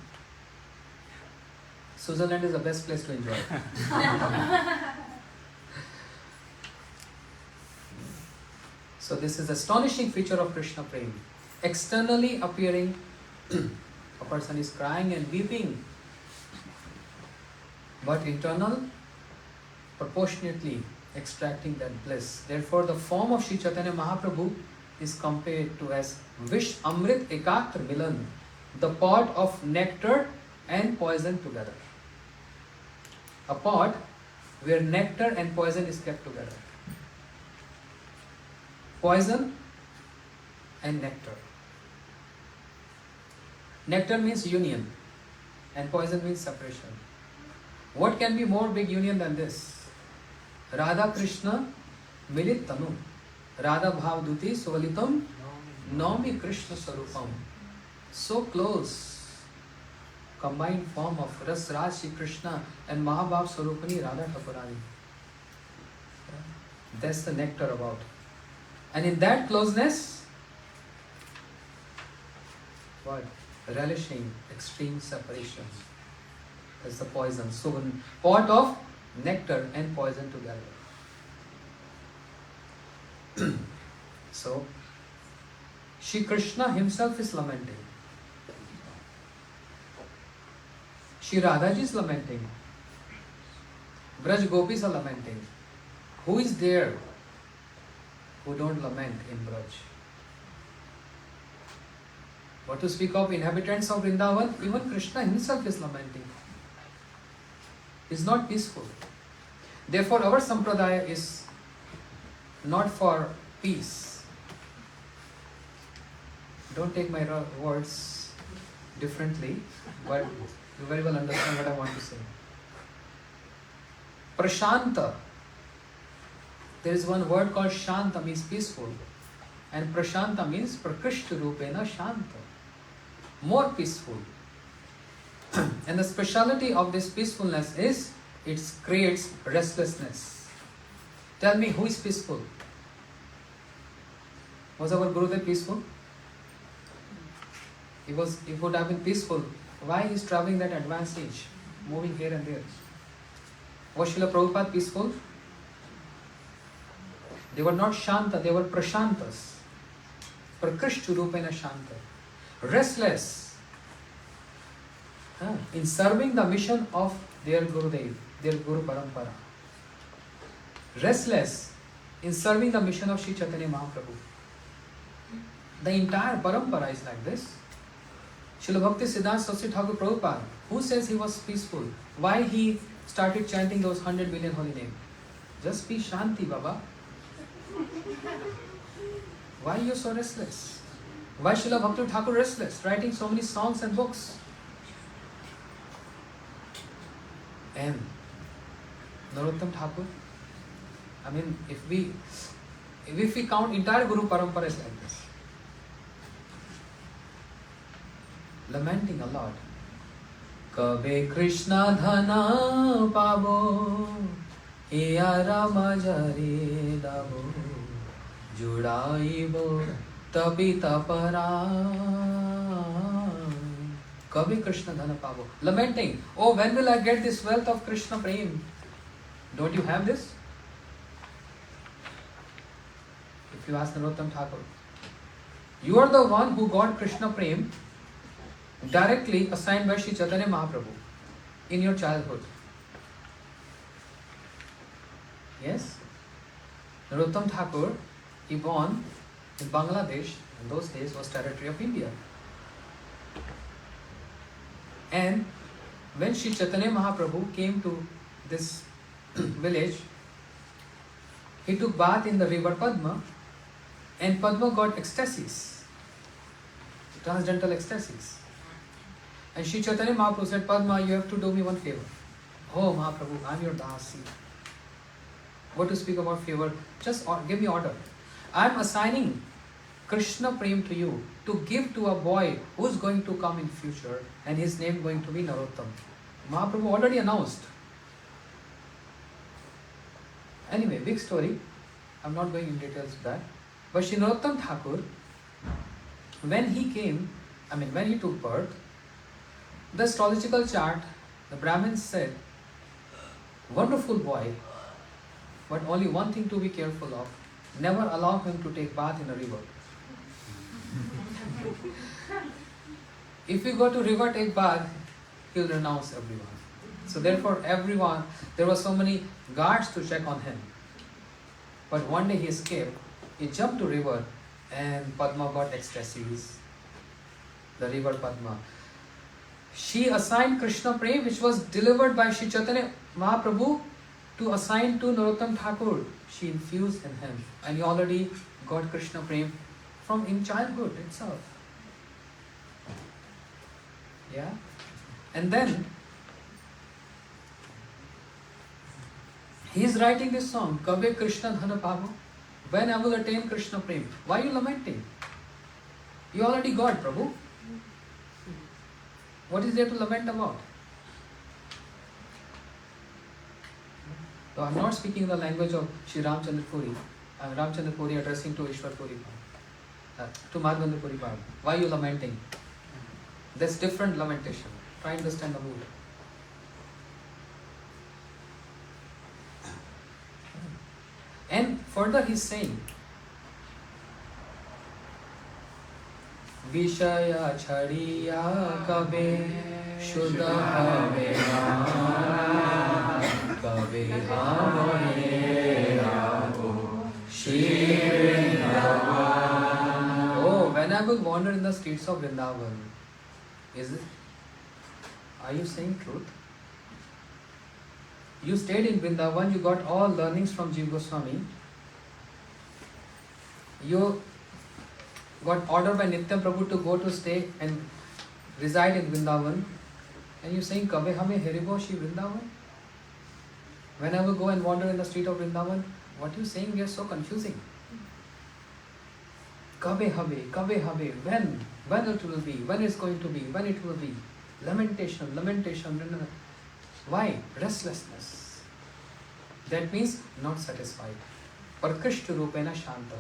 Switzerland is the best place to enjoy. So this is the astonishing feature of Krishna Prem. Externally appearing, a person is crying and weeping, but internal, proportionately extracting that bliss. Therefore, the form of Sri Chaitanya Mahaprabhu is compared to as Vish Amrit Ekatra Milan, the pot of nectar and poison together. A pot where nectar and poison is kept together. Poison and nectar. Nectar means union and poison means separation. What can be more big union than this? Radha Krishna Milit Tanu Radha Bhavduti Suvalitam Naumi Krishna Sarupam. So close combined form of Ras Raj Shri Krishna and Mahabhav Sarupani Radha Thakurani. That's the nectar about. And in that closeness, what? Relishing extreme separation. That's the poison. So, pot of nectar and poison together. So, Shri Krishna himself is lamenting. Shri Radhaji is lamenting. Braj Gopis are lamenting. Who is there who don't lament in Braj? What to speak of inhabitants of Vrindavan? Even Krishna himself is lamenting. He is not peaceful. Therefore, our sampradaya is not for peace. Don't take my words differently, but you very well understand what I want to say. Prashanta. There is one word called Shanta, means peaceful, and Prashanta means Prakrishta Rupena Shanta, more peaceful. And the speciality of this peacefulness is it creates restlessness. Tell me, who is peaceful? Was our Gurudev peaceful? He would have been peaceful. Why he is traveling that advanced age, moving here and there? Was Srila Prabhupada peaceful? They were not Shanta, they were Prashantas. Prakrishta Rupena Shanta. Restless in serving the mission of their Gurudev, their Guru Parampara. Restless in serving the mission of Sri Chaitanya Mahaprabhu. The entire Parampara is like this. Srila Bhakti Siddhanta Saraswati Thakur Prabhupada, who says he was peaceful? Why he started chanting those 100 million holy names? Just be Shanti, Baba. Why are you so restless? Why Srila Bhakti Thakur restless, writing so many songs and books? And Narottam Thakur, I mean, if we count entire Guru Parampara is like this, lamenting a lot. Kabe Krishna dhana pabo, hiya Rama jare dabo, judaibo tabi tapara. Kabe Krishna dhana pabo, lamenting, oh, when will I get this wealth of Krishna prem? Don't you have this? If you ask Narottam Thakur, you are the one who got Krishna prem directly assigned by Sri Chaitanya Mahaprabhu in your childhood. Yes? Narottam Thakur, he born in Bangladesh, in those days was territory of India. And when Sri Chaitanya Mahaprabhu came to this village, he took bath in the river Padma, and Padma got ecstasies, transcendental ecstasies. And Sri Chaitanya Mahaprabhu said, Padma, you have to do me one favor. Oh Mahaprabhu, I am your dasi. What to speak about favor? Just give me order. I am assigning Krishna prem to you to give to a boy who is going to come in future, and his name going to be Narottam. Mahaprabhu already announced. Anyway, big story. I am not going in details of that. But Sri Narottam Thakur, when he took birth, the astrological chart, the Brahmins said, wonderful boy, but only one thing to be careful of, never allow him to take bath in a river. If you go to river take bath, he'll renounce everyone. So therefore there were so many guards to check on him. But one day he escaped, he jumped to river, and Padma got ecstasies. The river Padma. She assigned Krishna prem, which was delivered by Sri Chaitanya Mahaprabhu, to assign to Narottam Thakur. She infused in him, and he already got Krishna prem from in childhood itself. Yeah? And then he is writing this song, Kabe Krishna Dhana Pabo. When I will attain Krishna prem? Why are you lamenting? You already got, Prabhu. What is there to lament about? So I am not speaking the language of Sri Ramchandra Puri. Ramchandra Puri addressing to Ishwar Puri, to Madhavendra Puri. Why are you lamenting? There's different lamentation. Try to understand the mood. And further he's saying, Vishaya chariya kabe shuddha have kabe have Shri Vrindavan. Oh, when I will wander in the streets of Vrindavan, are you saying truth? You stayed in Vrindavan, you got all learnings from Jiva Goswami. You got order by Nityam Prabhu to go to stay and reside in Vrindavan. And you saying, Kabe hame haribo Shri Vrindavan? When I will go and wander in the street of Vrindavan, what you saying? We are so confusing. Kabe habe, when it will be, when it's going to be, when it will be. Lamentation. Why? Restlessness. That means not satisfied. Parkrishta rupena shanta.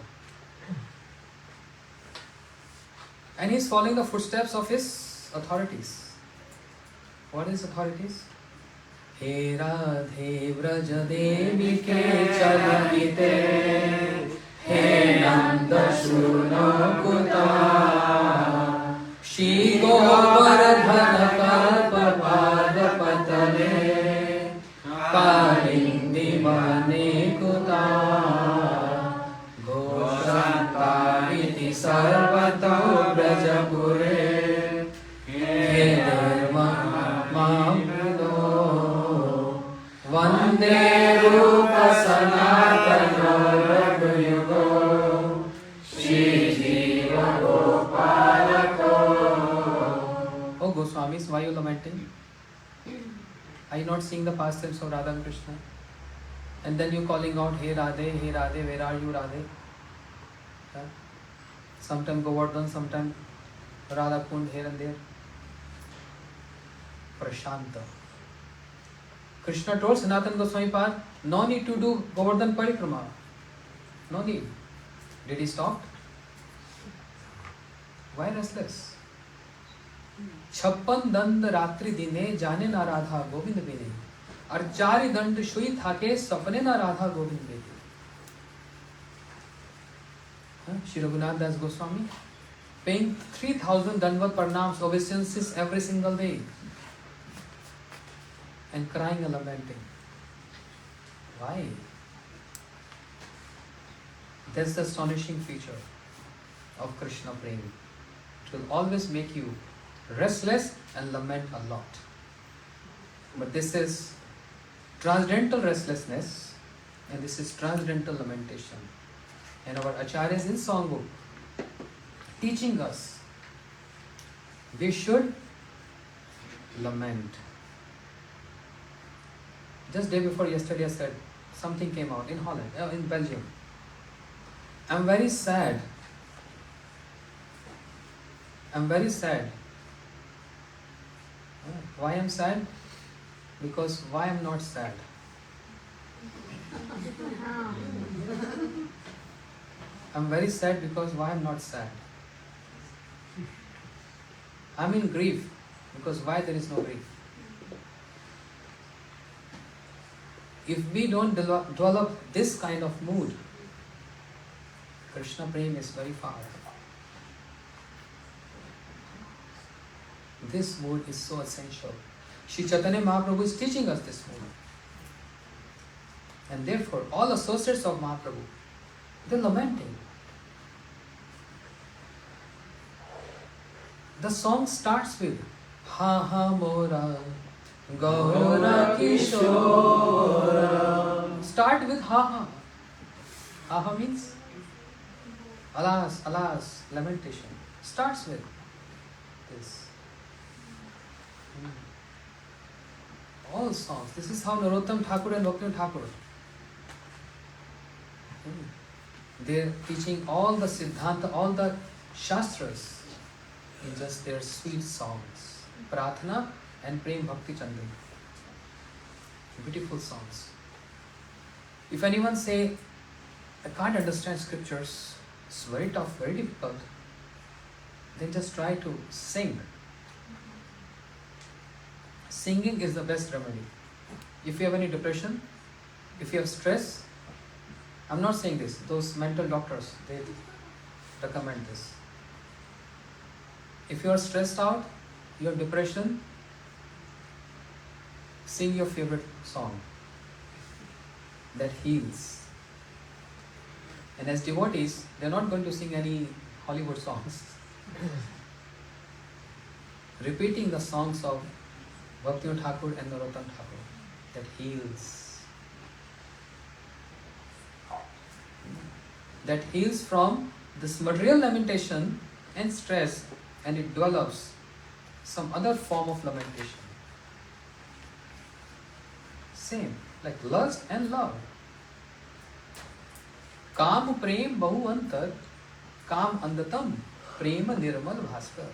And he is following the footsteps of his authorities. What is authorities? He Radhe Vraja Devi ke chalamite, He Nanda Shuno Kuta, Shri Govardhana Kalpa Pada Patale, Kalindi Mane Kuta, Goshanta Viti Sarvato Brajapure, He Dharma Mampudo, Vande Rupa Sanatana Raghuyugo, Shri Goswamis, why are you lamenting? Are you not seeing the pastimes of Radha and Krishna? And then you calling out, Hey Radhe, where are you Radhe? Yeah? Sometime Govardhan, sometime Radha Kund here and there. Prashanta. Krishna told Sanatana Goswami Pad, no need to do Govardhan Parikrama. No need. Did he stop? Why restless? 56 दंड रात्रि दिने जाने ना राधा गोविंद बिने और 4 दंड Shuey थाके सपने ना राधा गोविंद बिने. Shri Raghunath Das Goswami paying 3000 Dandavat Pranams obeisances every single day and crying and lamenting. Why? That's the astonishing feature of Krishna Prem. It will always make you restless and lament a lot. But this is transcendental restlessness and this is transcendental lamentation. And our acharyas in songbook teaching us we should lament. Just day before yesterday I said something came out in Holland, in Belgium. I'm very sad. I'm very sad. Why I'm sad? Because why I'm not sad? I'm very sad because why I'm not sad? I'm in grief because why there is no grief? If we don't develop this kind of mood, Krishna Prem is very far. This mood is so essential. Shri Chaitanya Mahaprabhu is teaching us this mood. And therefore, all associates of Mahaprabhu, they're lamenting. The song starts with Ha ha mora Gaura Kishora. Start with ha ha. Ha ha means alas, alas, lamentation. Starts with this. All songs. This is how Narottam Thakur and Bhaktivinoda Thakur. They're teaching all the Siddhanta, all the Shastras in just their sweet songs. Pratana and Prem Bhakti Chandra. Beautiful songs. If anyone say, I can't understand scriptures, it's very tough, very difficult, then just try to sing. Singing is the best remedy. If you have any depression, if you have stress, I'm not saying this, those mental doctors, they recommend this. If you are stressed out, you have depression, sing your favorite song that heals. And as devotees, they're not going to sing any Hollywood songs. Repeating the songs of Bhaktivinoda Thakur and Narottam Thakur that heals. That heals from this material lamentation and stress, and it develops some other form of lamentation. Same, like lust and love. Kam prem bahu antar, kam andatam, prema nirmal bhaskar.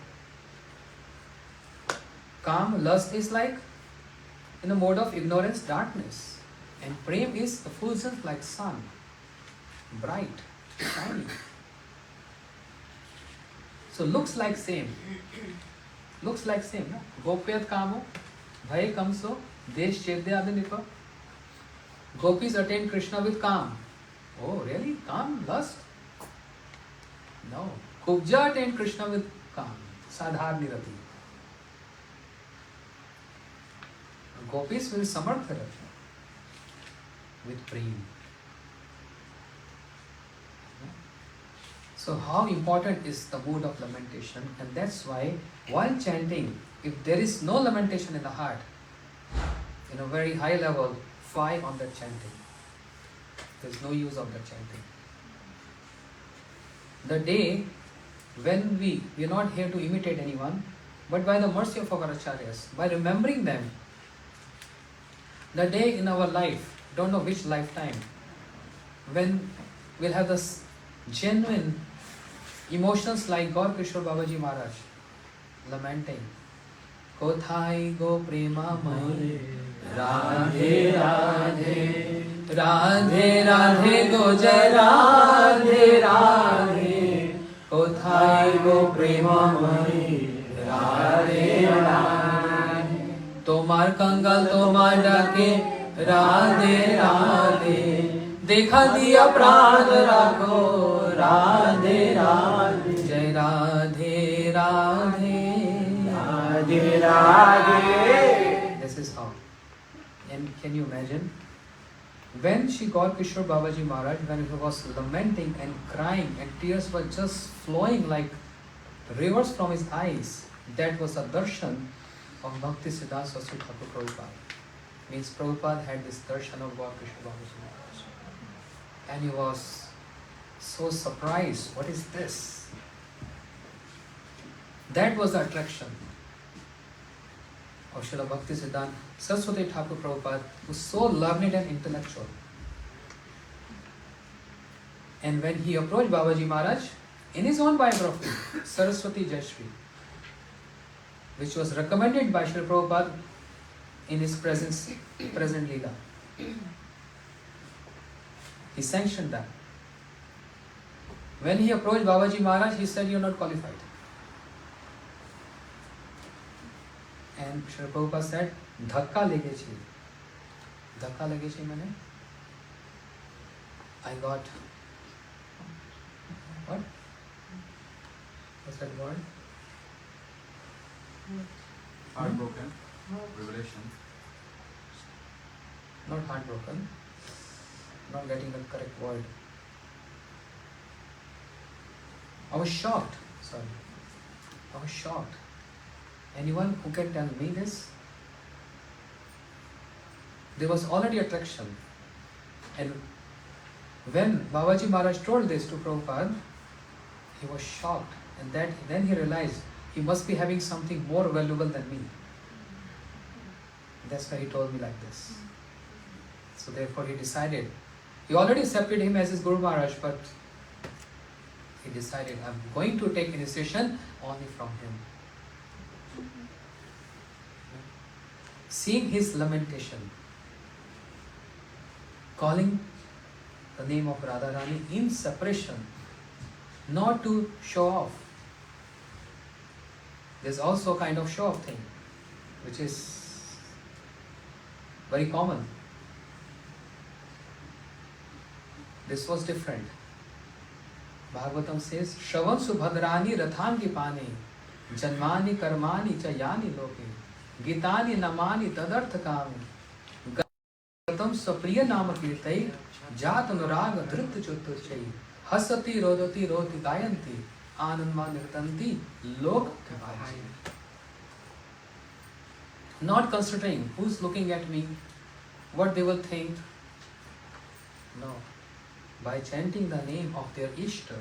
Kam, lust is like in a mode of ignorance, darkness. And prem is effulgent like sun, bright, shiny. So looks like same. Looks like same. No? Gopyat kamo, bhai kamso, desh chedya adanipa. Gopis attain Krishna with kam. Oh, really? Kam? Lust? No. Kubja attained Krishna with kam. Sadhar nirati. Gopis will samartha Raja with prem. So how important is the mood of lamentation? And that's why while chanting, if there is no lamentation in the heart, in a very high level, fly on that chanting. There's no use of that chanting. The day when we are not here to imitate anyone, But by the mercy of our acharyas, by remembering them, the day in our life, don't know which lifetime, when we'll have this genuine emotions like Gaur Kishore Babaji Maharaj lamenting, Kothai go prema mai, Radhe Radhe, Radhe Radhe go jai Radhe Radhe, Kothai go prema mai, Radhe Radhe, Tomar kangal tomar dake, Radhe Radhe, देखा दिया प्राण राखो, राधे राधे, जय Radhe Radhe, Radhe Radhe. This is how. And can you imagine? When Shri Gaur Kishore Babaji Maharaj, when he was lamenting and crying and tears were just flowing like rivers from his eyes, that was a darshan of Bhakti Siddhanta Saraswati Thakur Prabhupada. Means Prabhupada had this darshan of Gaur Kishore Babaji Maharaj. And he was so surprised, what is this? That was the attraction of Srila Bhakti Siddhanta Saraswati Thakur Prabhupada, who was so learned and intellectual. And when he approached Babaji Maharaj, in his own biography, Saraswati Jayashree, which was recommended by Srila Prabhupada in his present Leela, he sanctioned that. When he approached Babaji Maharaj, he said, "You are not qualified." And Srila Prabhupada said, "Dhakka lege chi." Dhakka lege chi means I got what? What's that word? Heartbroken. Revelation. Not heartbroken. Not getting the correct word. I was shocked. Sorry. I was shocked. Anyone who can tell me this? There was already attraction. And when Babaji Maharaj told this to Prabhupada, he was shocked. And then he realized he must be having something more valuable than me. That's why he told me like this. So therefore he decided. He already accepted him as his Guru Maharaj, but he decided, I'm going to take initiation only from him. Seeing his lamentation, calling the name of Radharani in separation, not to show off. There's also a kind of show off thing, which is very common. This was different. Bhagavatam says, Shravan subhadrani rathangi pani, janmani karmani chayani loke, gitani namani tadartha kami, gatam sapriya nama kirtai, jat anuraga dhritta chotuchai, hasati rodati roti gayanti, anandma nirtanti, lok kabhaji. Not considering who's looking at me, what they will think. No. By chanting the name of their Ishta,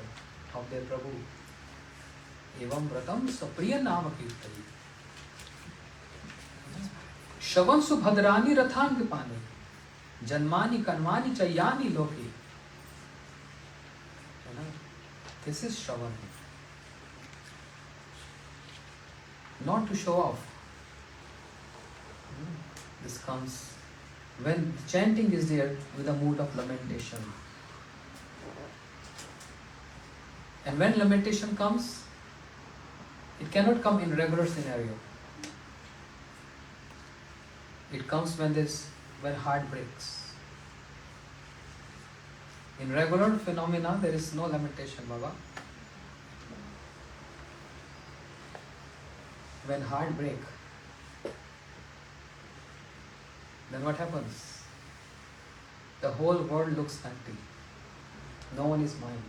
of their Prabhu. Evam vratam sapriya nama kirtari. Shravan subhadrani rathang pani. Janmani karmani chayani loki. This is Shravan. Not to show off. This comes when chanting is there with a mood of lamentation. And when lamentation comes, it cannot come in regular scenario. It comes when heart breaks. In regular phenomena, there is no lamentation, Baba. When heart break, then what happens? The whole world looks empty. No one is mine.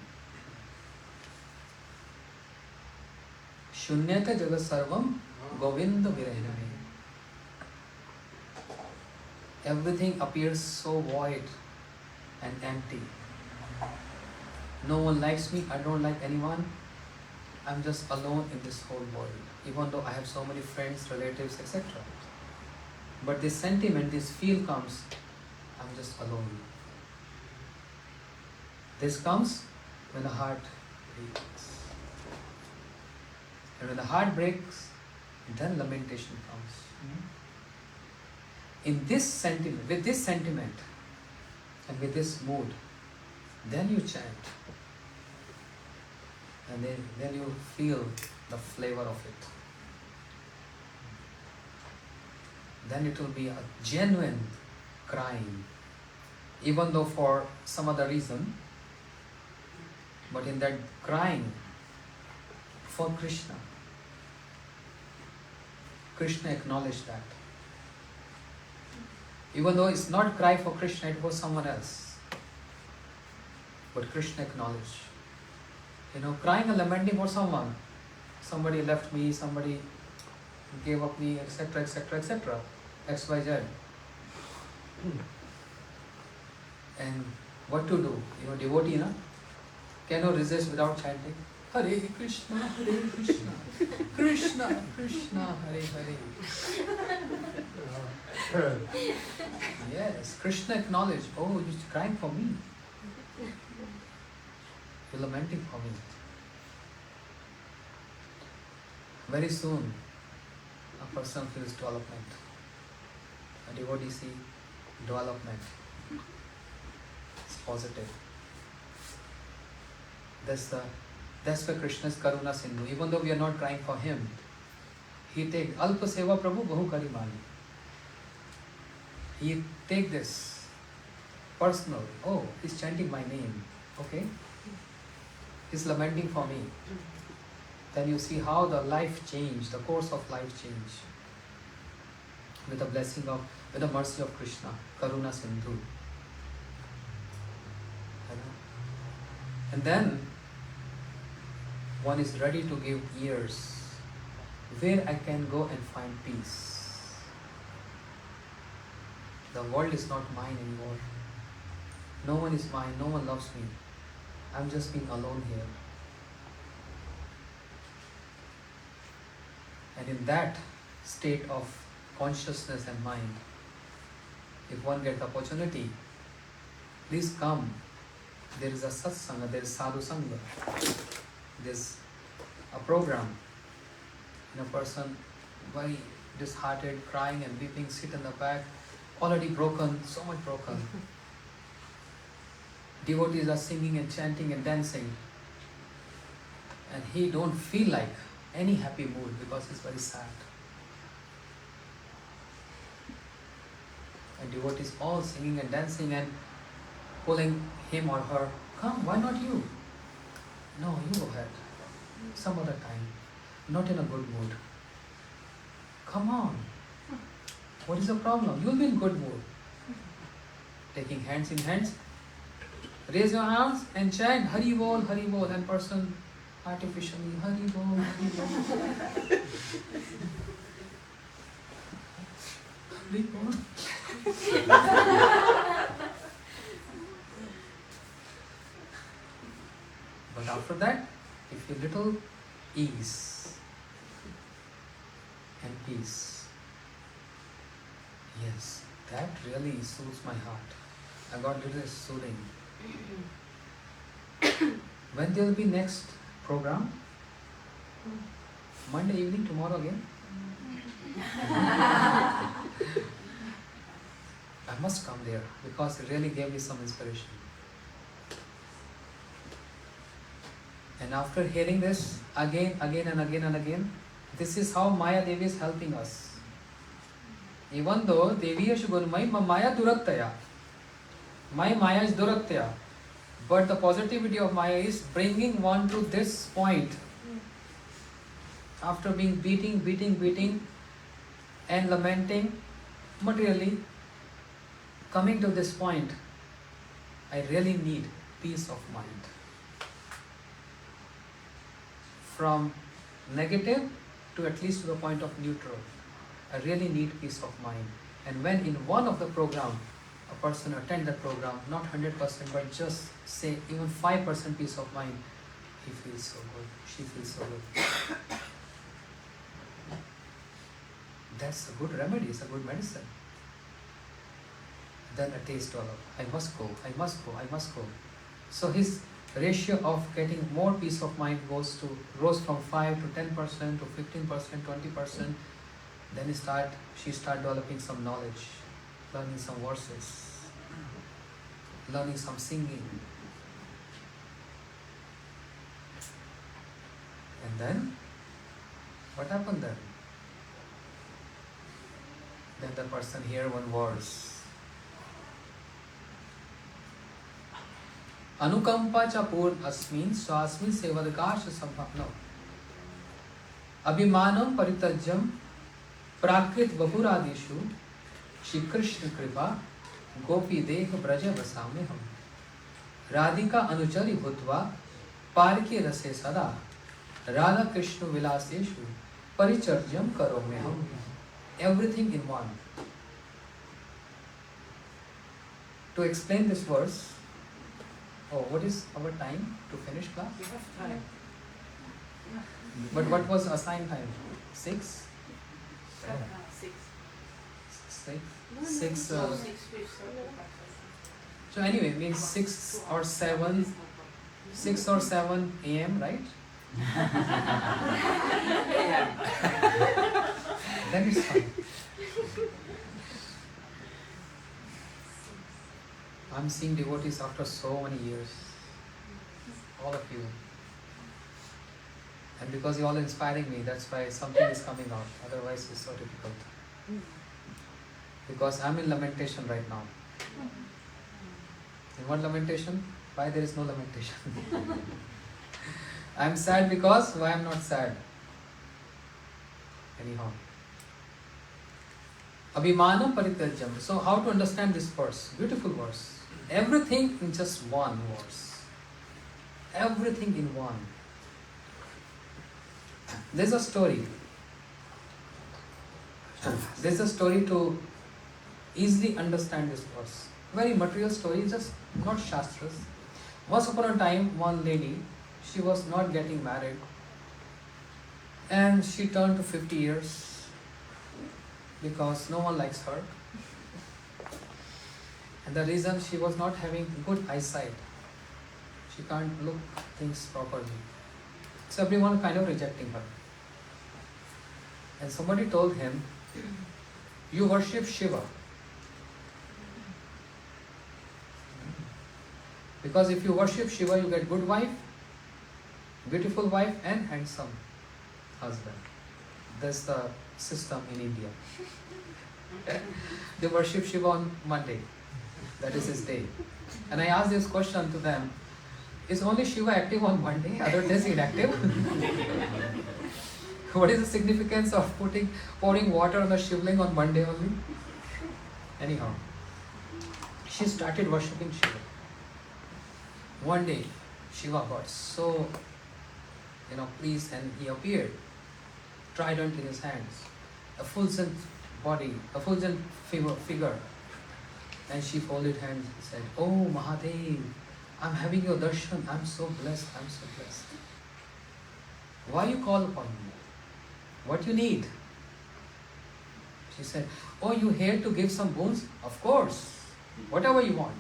Shunyata jagat sarvam govinda virahiname. Everything appears so void and empty. No one likes me, I don't like anyone. I'm just alone in this whole world. even though I have so many friends, relatives, etc. But this sentiment, this feel comes, I'm just alone. This comes when the heart breaks. And when the heart breaks, then lamentation comes. In this sentiment, with this sentiment, and with this mood, then you chant. And then you feel the flavor of it. Then it will be a genuine crying, even though for some other reason, but in that crying for Krishna, Krishna acknowledged that. Even though it's not cry for Krishna, it was someone else. But Krishna acknowledged. Crying and lamenting for someone. Somebody left me, somebody gave up me, etc., etc., etc. X, Y, Z. And what to do? Devotee, cannot resist without chanting Hare Krishna, Hare Krishna, Krishna, Krishna, Hare Hare. Yes, Krishna acknowledged, oh, you're crying for me. You're lamenting for me. Very soon, a person feels development. A devotee sees development. It's positive. That's why Krishna's Karuna Sindhu. Even though we are not crying for him, he takes Alpa Seva Prabhu Bahu Kari Mani. He take this personal. Oh, he's chanting my name. Okay? He's lamenting for me. Then you see how the life changed, the course of life changed. With the blessing of, with the mercy of Krishna, Karuna Sindhu. And then, one is ready to give years where I can go and find peace. The world is not mine anymore. No one is mine, no one loves me. I'm just being alone here. And in that state of consciousness and mind, if one gets the opportunity, please come. There is a satsanga, there is sadhu sangha. There's a program. And a person very disheartened, crying and weeping, sit in the back, already broken, so much broken. Devotees are singing and chanting and dancing. And he don't feel like any happy mood because he's very sad. And devotees all singing and dancing and pulling him or her. Come, why not you? No, you go ahead. Some other time. Not in a good mood. Come on. What is the problem? You'll be in good mood. Taking hands in hands. Raise your arms and chant Hari Bol, Hari Bol. And person artificially Hari Bol, Hari Bol. Hari Bol. But after that, you feel little ease and peace. Yes, that really soothes my heart. I got little soothing. When there will be next program? Monday evening, tomorrow again? I must come there because it really gave me some inspiration. And after hearing this again and again and again, this is how Maya Devi is helping us. Even though Devi Yashugunmai Maya Durattaya. My Maya is Durattaya. But the positivity of Maya is bringing one to this point. After being beating and lamenting materially, coming to this point, I really need peace of mind. From negative to at least to the point of neutral. I really need peace of mind. And when in one of the program, a person attend the program, not 100%, but just say even 5% peace of mind, he feels so good, she feels so good. That's a good remedy, it's a good medicine. Then a taste developed. I must go, I must go, I must go. So his ratio of getting more peace of mind rose from 5 to 10% to 15%, 20%. Then she start developing some knowledge, learning some verses, learning some singing. And then, what happened then? Then the person hear one verse. Anukampa cha purn asmin swasmin sevadakash sambhavno abhimanam paritajyam prakrit vapuradishu Shri Krishna kripa gopi deh braja vasame ham Radhika anuchari bhutva parke rase sada Radha Krishna vilaseshu paricharjam karome ham. Everything in one. To explain this verse, what is our time to finish class? We have time. But what was assigned time? 6? 6. 6? So Anyway, means 6 or 7 a.m., right? Then it's fine. I'm seeing devotees after so many years. All of you. And because you're all inspiring me, that's why something is coming out. Otherwise it's so difficult. Because I'm in lamentation right now. In what lamentation? Why there is no lamentation? I'm sad because why I'm not sad? Anyhow. Abhimanam parityajyam. So how to understand this verse? Beautiful verse. Everything in just one verse. Everything in one. There's a story. There's a story to easily understand this verse. Very material story, just not Shastras. Once upon a time, one lady, she was not getting married. And she turned to 50 years because no one likes her. And the reason she was not having good eyesight. She can't look things properly. So everyone kind of rejecting her. And somebody told him, you worship Shiva. Because if you worship Shiva, you get good wife, beautiful wife and handsome husband. That's the system in India. They worship Shiva on Monday. That is his day. And I asked this question to them, is only Shiva active on Monday? Other days inactive? What is the significance of pouring water on the Shivling on Monday only? Anyhow, she started worshipping Shiva. One day, Shiva got so, pleased and he appeared, trident in his hands, a fulgent body, a fulgent figure. And she folded hands and said, oh Mahadev, I'm having your darshan, I'm so blessed, I'm so blessed. Why you call upon me? What you need? She said, oh, you here to give some boons? Of course, whatever you want.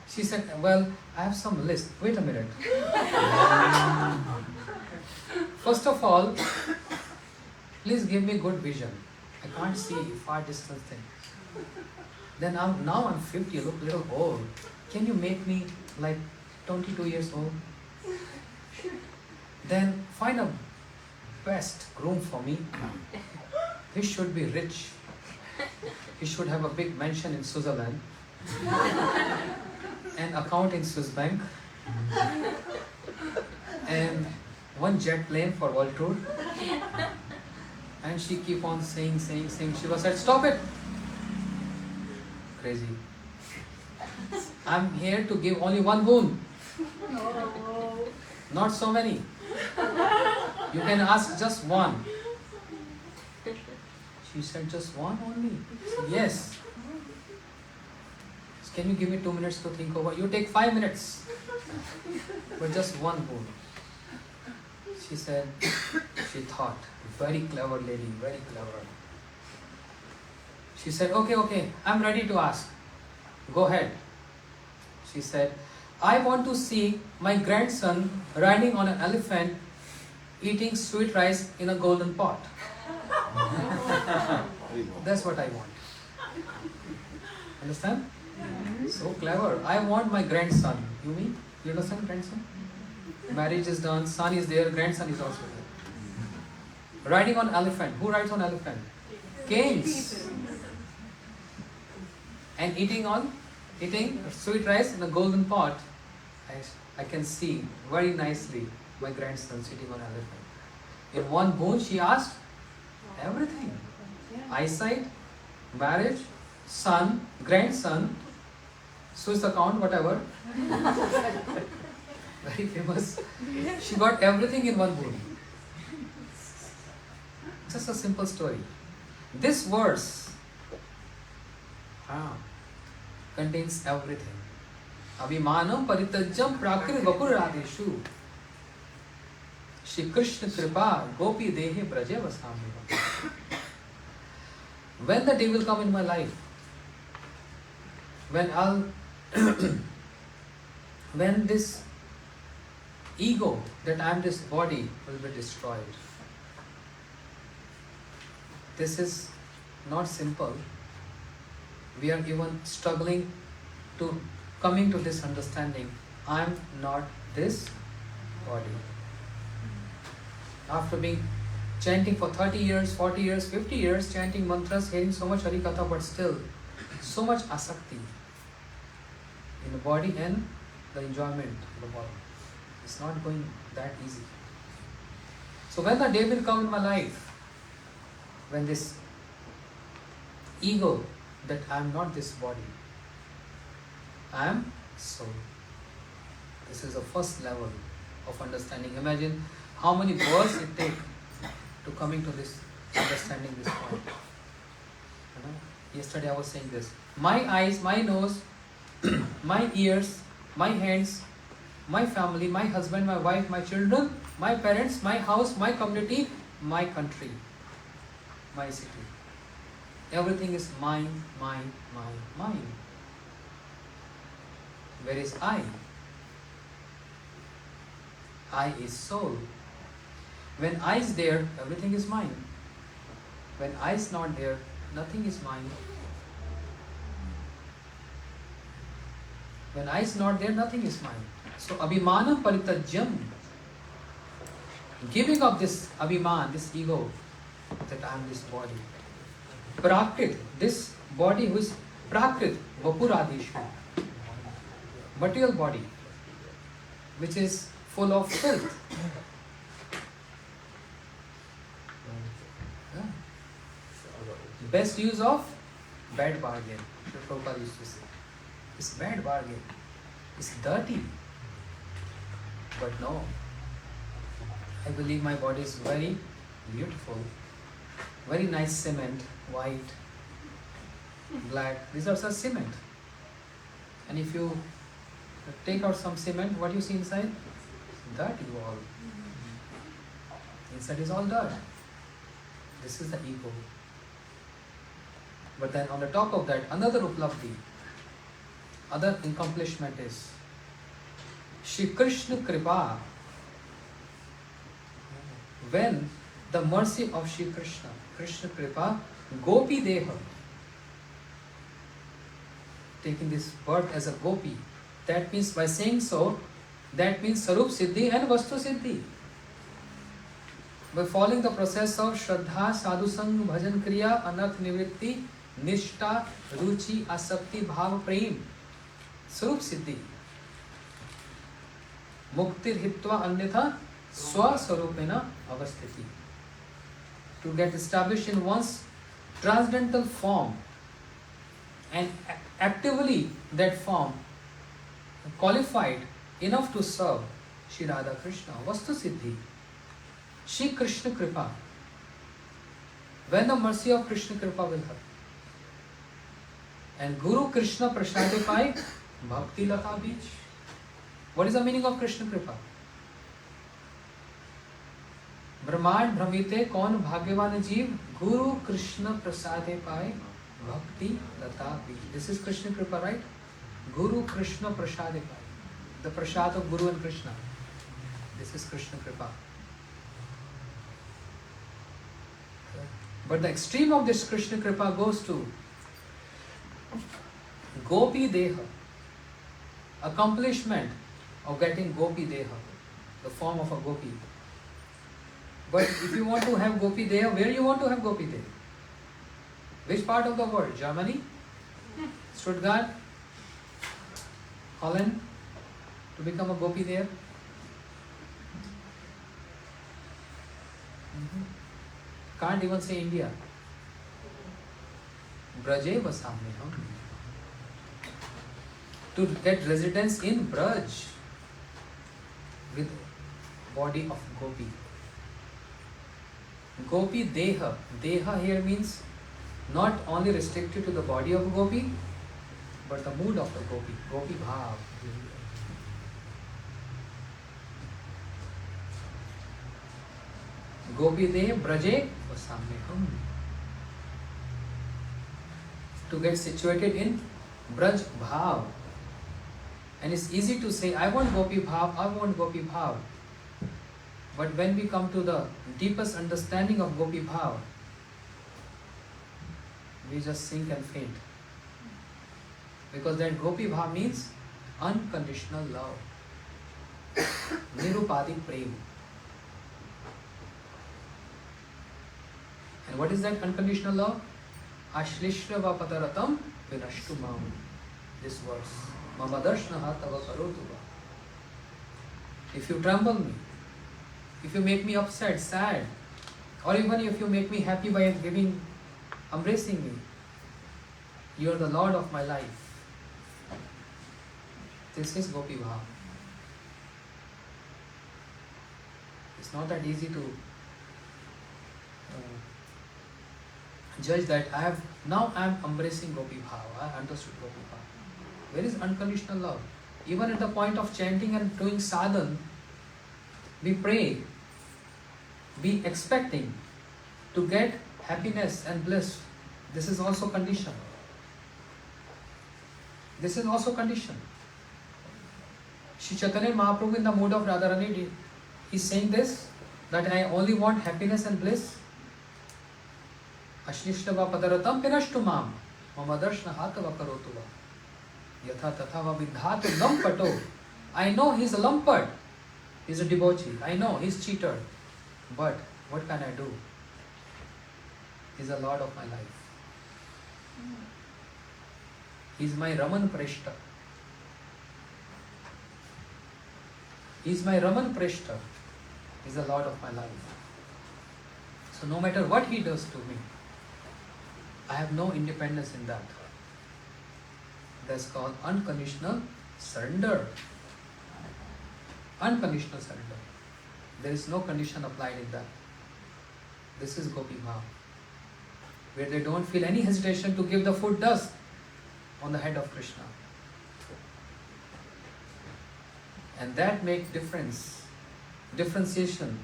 She said, well, I have some list. Wait a minute. First of all, please give me good vision. I can't see far distance things. Then now I'm 50, look a little old. Can you make me like 22 years old? Then find a best groom for me. He should be rich. He should have a big mansion in Switzerland. An account in Swiss Bank. And one jet plane for world tour. And she keep on saying. Shiva said, stop it. Crazy. I'm here to give only one boon. Not so many. You can ask just one. She said, just one only? I said, yes. Can you give me 2 minutes to think over? You take 5 minutes. But just one boon. She said, she thought Very clever lady, very clever. She said, okay, I'm ready to ask. Go ahead. She said, I want to see my grandson riding on an elephant, eating sweet rice in a golden pot. That's what I want. Understand? So clever. I want my grandson. You mean? You understand grandson? Marriage is done, son is there, grandson is also there. Riding on elephant. Who rides on elephant? Kings. And eating sweet rice in a golden pot. I can see very nicely my grandson sitting on elephant. In one boon she asked everything. Eyesight, marriage, son, grandson, Swiss account, whatever. Very famous. She got everything in one boon. Just a simple story. This verse contains everything. Abhimanam paritajam prakrit vapuradeshu. Shri Krishna kripa gopi dehe braje vasami. When the day will come in my life, when this ego that I am this body will be destroyed. This is not simple. We are even struggling to coming to this understanding. I am not this body. After being chanting for 30 years, 40 years, 50 years, chanting mantras, hearing so much Harikatha, but still so much asakti in the body and the enjoyment of the body. It's not going that easy. So when the day will come in my life, when this ego that I am not this body, I am soul. This is the first level of understanding. Imagine how many births it takes to coming to this understanding this point. Yesterday I was saying this. My eyes, my nose, my ears, my hands, my family, my husband, my wife, my children, my parents, my house, my community, my country, my city. Everything is mine, mine, mine, mine. Where is I? I is soul. When I is there, everything is mine. When I is not there, nothing is mine. When I is not there, nothing is mine. So abhimana paritajyam, giving up this abhiman, this ego, that I am this body. Prakrit, this body who is prakrit, vapuradeshu, material body, which is full of filth. Yeah. Best use of bad bargain. Prabhupada used to say. It's bad bargain. It's dirty. But no. I believe my body is very beautiful. Very nice cement, white, black. These are such cement. And if you take out some cement, what do you see inside? Dirty wall. Inside is all dirt. This is the ego. But then on the top of that, another uplabdhi, other accomplishment is Shri Krishna Kripa. When the mercy of Shri Krishna, Krishna Kripa, Gopi Deha, taking this birth as a gopi, that means by saying so, that means Sarup Siddhi and Vastu Siddhi. By following the process of Shraddha, Sadhusang, Bhajan Kriya, Anarth Nivritti, Nishta, Ruchi, Asakti, Bhav, Prem, Sarup Siddhi. Muktir Hitva Annitha, Swa Sarupena Avasthiti. To get established in one's transcendental form and actively that form qualified enough to serve Shri Radha Krishna, Vastu Siddhi, Shri Krishna Kripa. When the mercy of Krishna Kripa will happen. And Guru Krishna Prasade Pai Bhakti Lata Beach. What is the meaning of Krishna Kripa? ब्रह्मांड भ्रमिते कौन भाग्यवान जीव, गुरु कृष्ण प्रसादे पाए भक्ति लता बीज. This is Krishna Kripa, right? Guru Krishna prasade paye. The prasad of Guru and Krishna. This is Krishna Kripa. But the extreme of this Krishna Kripa goes to Gopi Deha, accomplishment of getting Gopi Deha, the form of a Gopi. But if you want to have Gopi Deha, where you want to have Gopi Deha? Which part of the world? Germany? Stuttgart? Holland? To become a Gopi there? Can't even say India. Braje Vasamyam. To get residence in Braj with body of Gopi. Gopi Deha. Deha here means not only restricted to the body of Gopi, but the mood of the Gopi. Gopi Bhav. Gopi De Braje Vasamyam. To get situated in Braj Bhav. And it's easy to say, I want Gopi Bhav, I want Gopi Bhav. But when we come to the deepest understanding of Gopi Bhav, we just sink and faint. Because that Gopi Bhav means unconditional love. Nirupadik Prem. And what is that unconditional love? Ashlishra pataratam vinashtu mam. This verse. Mamadarshnaha tava karotuva. If you tremble me, if you make me upset, sad, or even if you make me happy by embracing me, you are the Lord of my life. This is Gopi Bhav. It's not that easy to judge that I am embracing Gopi Bhav. I understood Gopi Bhav. Where is unconditional love? Even at the point of chanting and doing sadhan, we pray, be expecting to get happiness and bliss. This is also condition. This is also condition. Shri Chaitanya Mahaprabhu in the mood of Radharani, he is saying this, that I only want happiness and bliss. Ashnishtava padaratam pinashtu mam, mamadarshna hatava karotuva. Yatha tathava vidhatu lampato. I know he is a lumpad, he is a debauchee, I know he is cheater, but what can I do? He is the Lord of my life. He is my Raman Preshta. He is my Raman Preshta. He is the Lord of my life. So no matter what he does to me, I have no independence in that. That's called unconditional surrender. Unconditional surrender. There is no condition applied in that. This is Gopi Bhav, where they don't feel any hesitation to give the food dust on the head of Krishna. And that makes differentiation.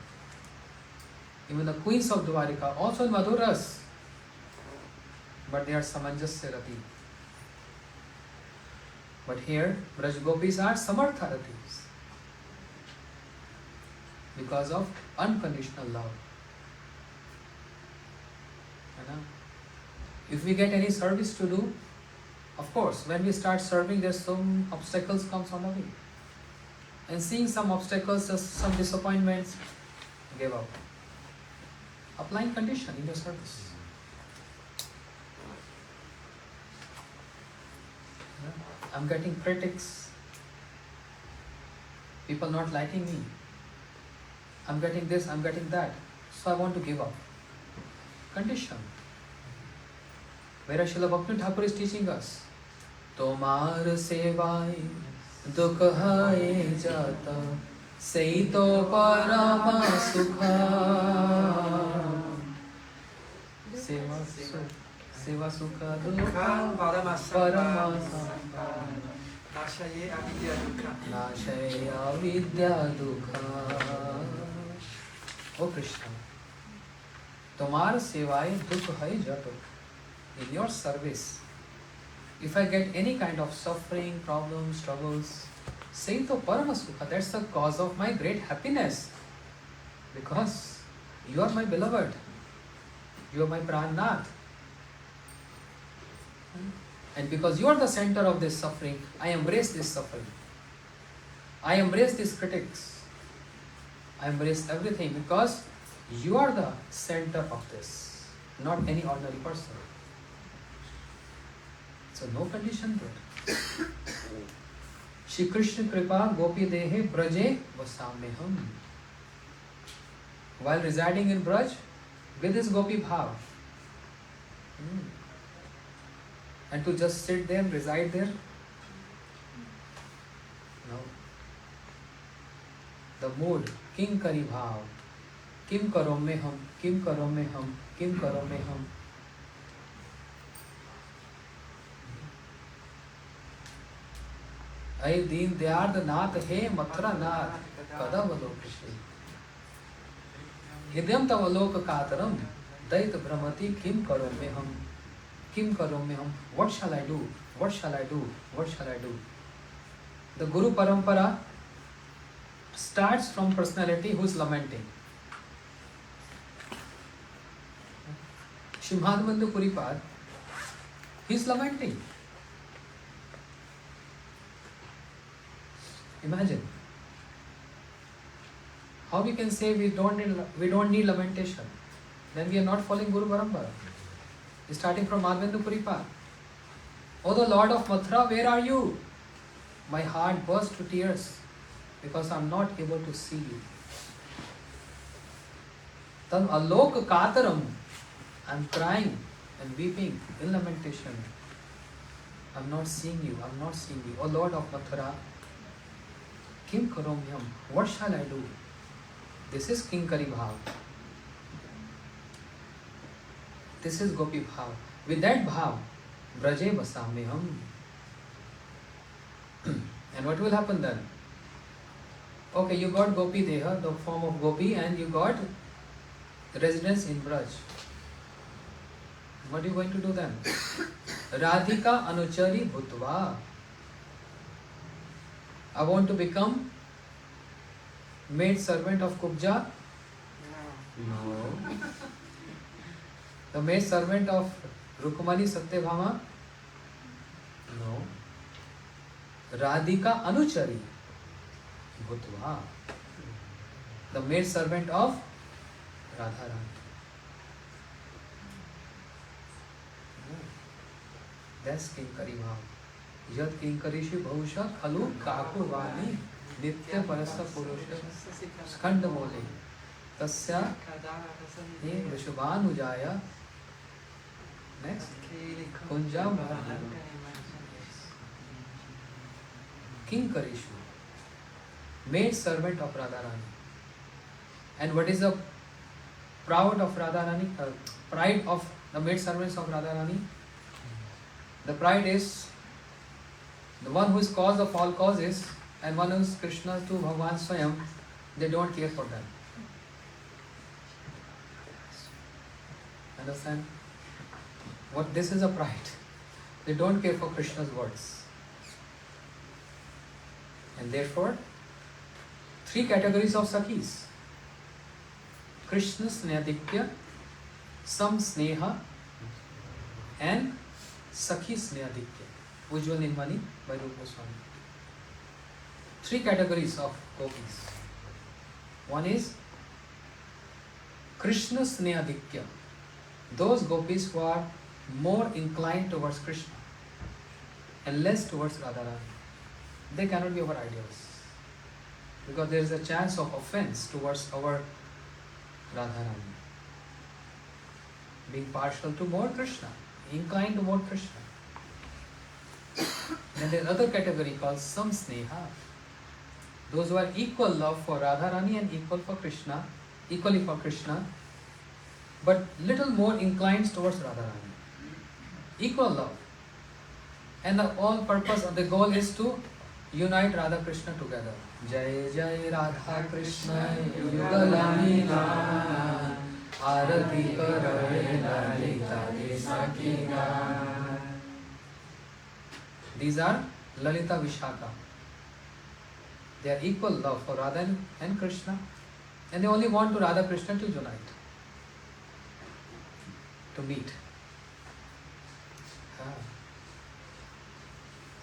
Even the queens of Dwarika, also in Madhuras, but they are Samanjasya Rati. But here, Braj Gopis are Samartha Ratis because of unconditional love. If we get any service to do, of course, when we start serving, there's some obstacles comes on the way. And seeing some obstacles, some disappointments, give up. Applying condition in your service. I'm getting critics, people not liking me. I'm getting this, I'm getting that. So I want to give up. Condition. Whereas Srila Bhakti Thakur is teaching us, Tomar sevai dukh hai jata, seito parama sukha. Seva sukha dukha parama sukha. Nashaye avidya dukha. Nashaya vidya dukha. O Krishna, Tomar sevai dukh hai jato. In your service, if I get any kind of suffering, problems, struggles, say to Parama Sukha, that's the cause of my great happiness. Because you are my beloved. You are my Prannath. And because you are the center of this suffering, I embrace this suffering. I embrace these critics. I embrace everything because you are the center of this, not any ordinary person. So no condition there. Shri Krishna Kripa Gopi Dehe Braje Vasameham. While residing in Braj, with his Gopi Bhav. And to just sit there, reside there? No. The mood, King Kari Bhav. Kim karo me hum, kim karo me hum, kim karo me hum. Ay Deen Dayard Nath He Mathura Nath Kadavalo Krishna. Hidayam Tavaloka Kataram Dait Brahmati Kim karo me hum. Kim karo me hum. What shall I do? What shall I do? What shall I do? The Guru Parampara starts from personality who is lamenting. Shri Madhavandu Puripad, he is lamenting. Imagine. How we can say we don't need lamentation? Then we are not following Guru Parampara. Starting from Madhavandu Puripad. O the Lord of Mathura, where are you? My heart bursts to tears because I am not able to see you. Tam alok kataram, I am crying and weeping in lamentation. I am not seeing you, I am not seeing you. O Lord of Mathura, Kim karomyam, what shall I do? This is Kinkari Bhav. This is Gopi Bhav. With that Bhav, Braje Basameham. And what will happen then? Okay, you got Gopi Deha, the form of Gopi, and you got residence in Braj. What are you going to do then? Radhika Anuchari Bhutva. I want to become maid servant of Kubja? No. The maid servant of Rukmani Satyabhama? No. Radhika Anuchari Bhutva. The maid servant of Radharani. That's Kinkari Bhav. Yad Kinkarishu Bhavusha Khalu Kaku Vani Nitya Parasa Purusha Skanda Mole Tasya Ye Vishubhanujaya. Next, Kunja Bhavan. Kinkarishu, maid servant of Radharani. And what is the pride of Radharani? Pride of the maid servants of Radharani? The pride is the one who is cause of all causes and one who is Krishna to Bhagavan Swayam. They don't care for them. Understand? What this is a pride. They don't care for Krishna's words. And therefore, three categories of Sakhis. Krishna Snehadikya, Sam Sneha, and Sakhi Snehadikya. Ujjwal Nirmani by Rupa Goswami. Three categories of gopis. One is Krishna Snehadikya. Those gopis who are more inclined towards Krishna and less towards Radharani. They cannot be our ideals. Because there is a chance of offense towards our Radharani. Being partial to more Krishna, inclined to more Krishna. Then there is another category called Samsneha. Those who are equal love for Radharani and equal for Krishna, equally for Krishna, but little more inclined towards Radharani. Equal love. And the all purpose of the goal is to unite Radha Krishna together. Jai Jai Radha Krishna Yugalamina Arati Karaye Lalita Sakina. These are Lalita Vishaka. They are equal love for Radha and Krishna, and they only want to Radha Krishna to unite, to meet.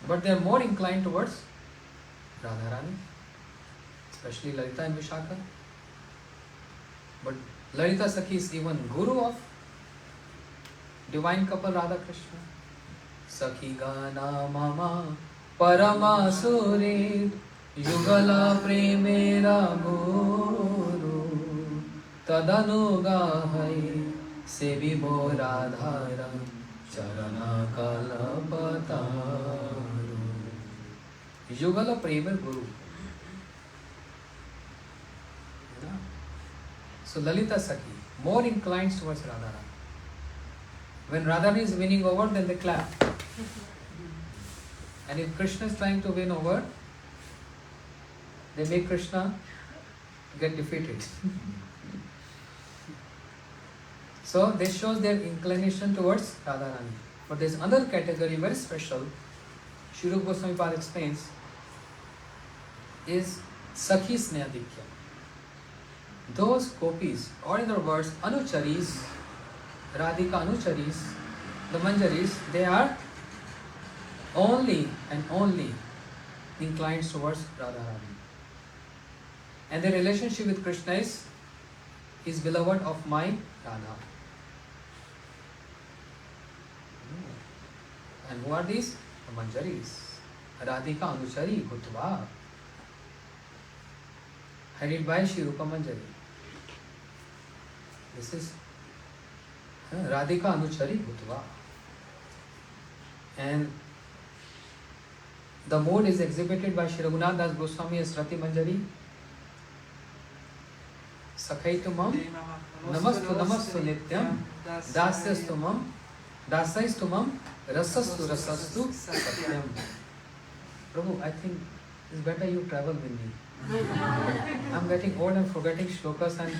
But they are more inclined towards Radharani, especially Lalita and Vishaka. But Lalita Sakhi is even guru of divine couple Radha Krishna. Sakhi Gana Mama Parama Surit Yugala Premera Guru Tadanu Gahai Sevi Mo Radhara Charana Kalapataru. Yugala Premer Guru. So Lalita Sakhi more inclines towards Radharani. When Radharani is winning over, then they clap. And if Krishna is trying to win over, they make Krishna get defeated. So this shows their inclination towards Radharani. But there is another category, very special, Shri Rupa Goswami Pad explains, is Sakhi Snehadikya. Those gopis, or in other words, Anucharis, Radhika Anucharis, the Manjaris, they are only and only inclined towards Radharani. And their relationship with Krishna is beloved of my Radha. And who are these? The Manjaris. Radhika Anuchari Bhutva. Headed by Shri Rupa Manjari. This is Radhika Anuchari Bhutva. And the mode is exhibited by Shri Raghunath Das Goswami as Rati Manjari. Sakhaitumam Namastu Namastu Nityam Dasyastumam Dasaistumam Rasastu Rasastu Satyam. Prabhu, I think it's better you travel with me. I'm getting old and forgetting shlokas, and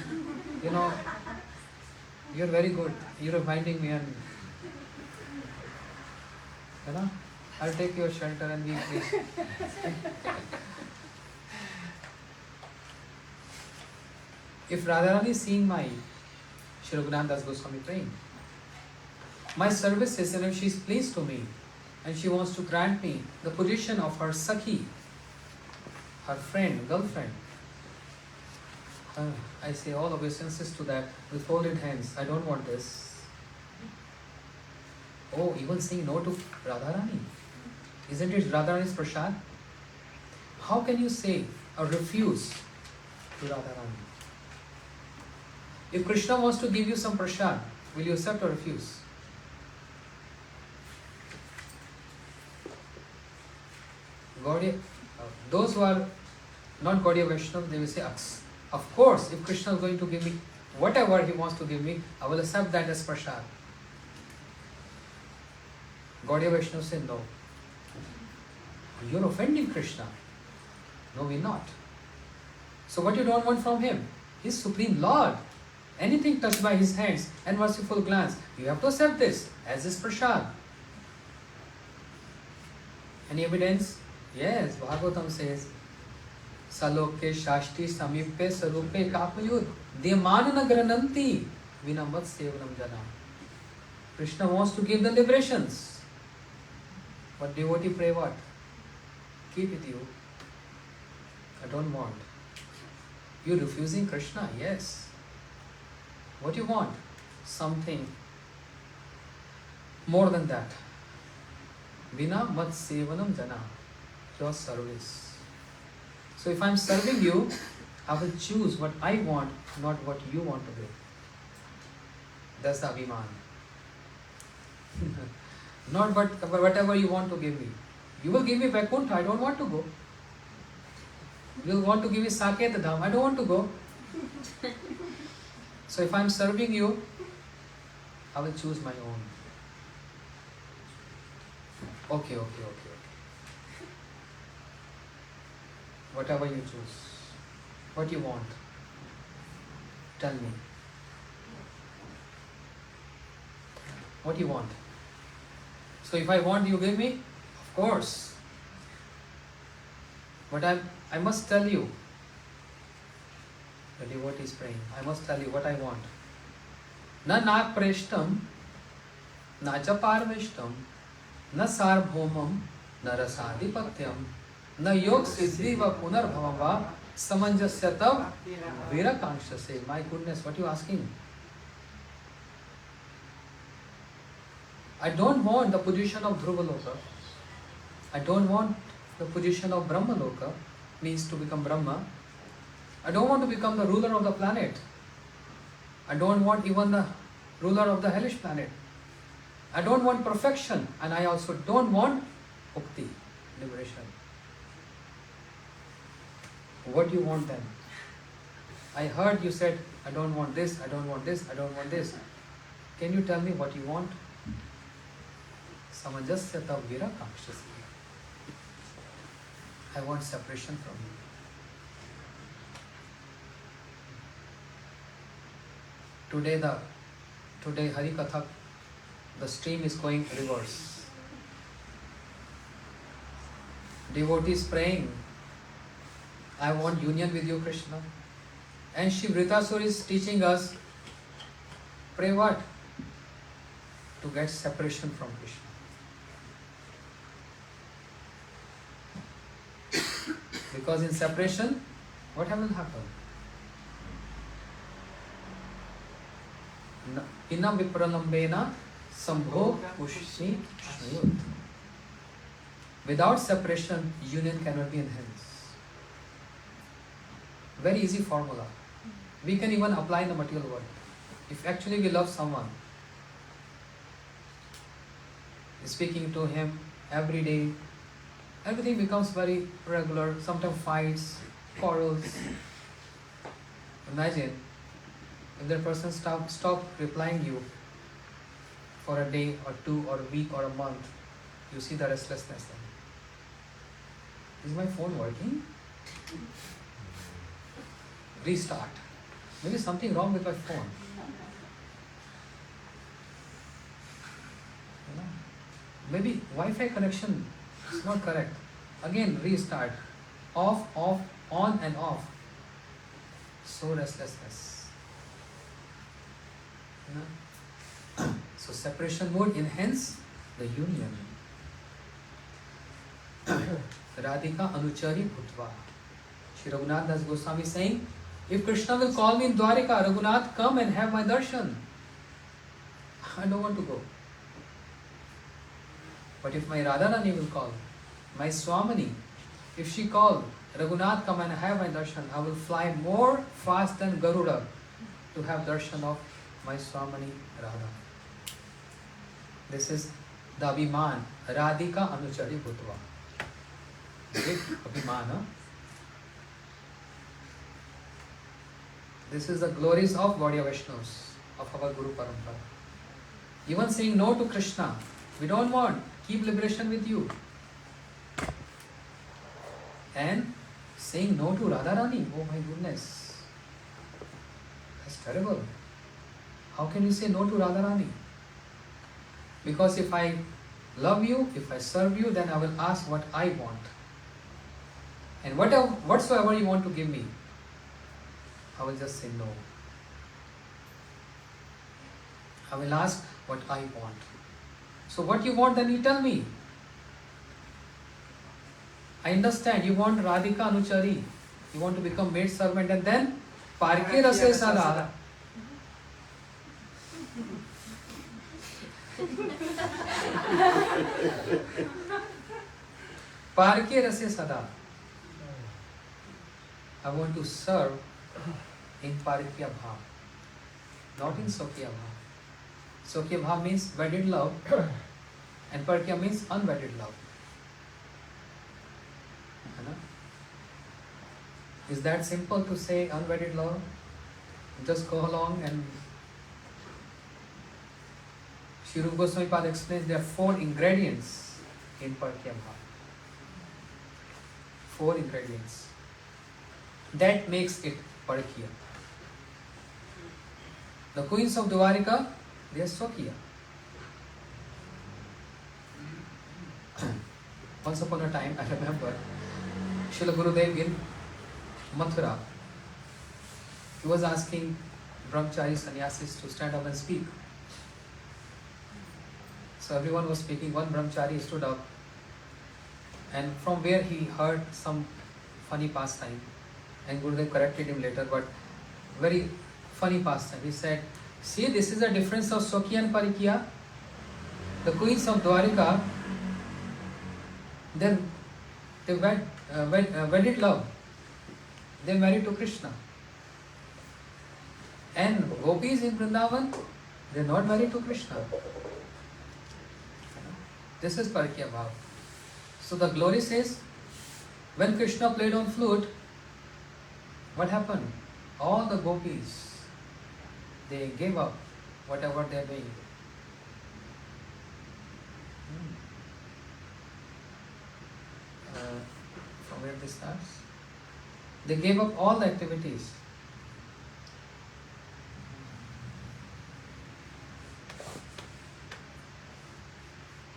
you're very good. You're reminding me, and I'll take your shelter and be pleased. If Radharani is seeing my Shri Raghunath Das Goswami praying, my services, and if she is pleased to me and she wants to grant me the position of her Sakhi, her friend, girlfriend, I say all obeisances to that with folded hands. I don't want this. Oh, even saying no to Radharani. Isn't it Radharani's prasad? How can you say or refuse to Radharani? If Krishna wants to give you some prasad, will you accept or refuse? Those who are not Gaudiya Vaishnava, they will say, of course, if Krishna is going to give me whatever he wants to give me, I will accept that as prasad. Gaudiya Vaishnava say, no. You're offending Krishna. No, we're not. So what you don't want from him? He's Supreme Lord. Anything touched by his hands and merciful glance, you have to accept this as his prasad. Any evidence? Yes, Bhagavatam says, Saloke Shashti Samipe Sarupe Kapayud Demanana Grananti Vinamat Sevanam Jana. Krishna wants to give the liberations. But devotee pray what? Keep with you. I don't want. You're refusing Krishna? Yes. What do you want? Something more than that. Vina mat sevanam jana. Your service. So if I'm serving you, I will choose what I want, not what you want to do. That's the abhiman. Not whatever you want to give me. You will give me Vaikuntha, I don't want to go. You will want to give me Saket Dham, I don't want to go. So if I'm serving you, I will choose my own. Okay. Whatever you choose. What you want? Tell me. What you want? So if I want, you give me? Of course. But I must tell you. The devotee is praying. I must tell you what I want. Na nag preshtam, na chaparveshtam, na sarvbhaumam, na rasadhipatyam, na yog siddhi va punarbhavam va samanjasyatam virakanshase. My goodness, what are you asking? I don't want the position of Dhruvaloka. I don't want the position of Brahmaloka, means to become Brahma. I don't want to become the ruler of the planet. I don't want even the ruler of the hellish planet. I don't want perfection, and I also don't want mukti, liberation. What do you want then? I heard you said, I don't want this, I don't want this, I don't want this. Can you tell me what you want? Samanjasyata virakakshasi. I want separation from you. Today Hari Katha, the stream is going reverse. Devotees praying, I want union with you, Krishna. And Shri Vritasur is teaching us, pray what? To get separation from Krishna. Because in separation, what will happen? Inam vipralambena sambho pushni shnayut. Without separation, union cannot be enhanced. Very easy formula. We can even apply in the material world. If actually we love someone, speaking to him every day, everything becomes very regular, sometimes fights, quarrels. Imagine if that person stop replying you for a day or two or a week or a month, you see the restlessness then. Is my phone working? Restart. Maybe something wrong with my phone. Maybe Wi-Fi connection is not correct. Again, restart. Off, on and off. So restlessness. So separation would enhance the union. Radhika Anuchari Bhutva. Shri Raghunath Das Goswami saying, if Krishna will call me in Dwarika, Raghunath, come and have my darshan. I don't want to go. But if my Radharani will call, my Swamini, if she call, Raghunath, come and have my darshan, I will fly more fast than Garuda to have darshan of my Swamini Radha. This is the Abhiman, Radhika Anuchari Bhutva. Big Abhiman, huh? This is the glories of Gaudiya Vaishnavas, of our Guru Parampara. Even saying no to Krishna, we don't want, keep liberation with you. And saying no to Radharani, oh my goodness, that's terrible. How can you say no to Radharani? Because if I love you, if I serve you, then I will ask what I want. And whatsoever you want to give me, I will just say no. I will ask what I want. So what you want, then you tell me. I understand, you want Radhika Anuchari. You want to become maid servant and then Parke Rase Sada. Parke Rase Sada. I want to serve in Parikya Bhav, not in Sokya Bhav. Sokya Bhav means wedded love and Parikya means unwedded love. Is that simple to say unwedded love? Just go along and Shri Rupa Goswami Pad explains there are 4 ingredients in Parikya Bhav. 4 ingredients. That makes it Parakiya. The queens of Dwarika, they are Swakiya. Once upon a time, I remember Srila Gurudev in Mathura, he was asking brahmachari sannyasis to stand up and speak. So everyone was speaking, one brahmachari stood up, and from where he heard some funny pastime, and Gurudev corrected him later, but very funny pastime. He said, see, this is the difference of Swakiya and Parikiya. The queens of Dwarika, then they wedded love. They married to Krishna. And gopis in Vrindavan, they are not married to Krishna. This is Parikiya Bhav. So the glory says, when Krishna played on flute, what happened? All the gopis, they gave up whatever they are doing. From where this starts? They gave up all the activities.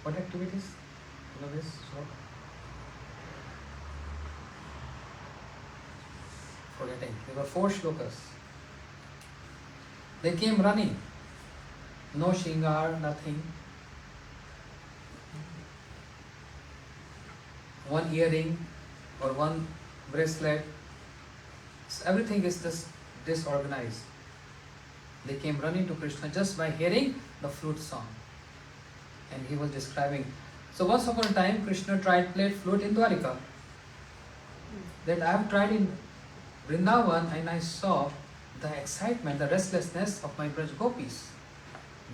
What activities? You know this? Forgetting. There were 4 shlokas. They came running. No shingar, nothing. One earring or one bracelet. So everything is just disorganized. They came running to Krishna just by hearing the flute song. And he was describing. So once upon a time, Krishna played flute in Dwarika. That I have tried in Vrindavan, and I saw the excitement, the restlessness of my Braj gopis.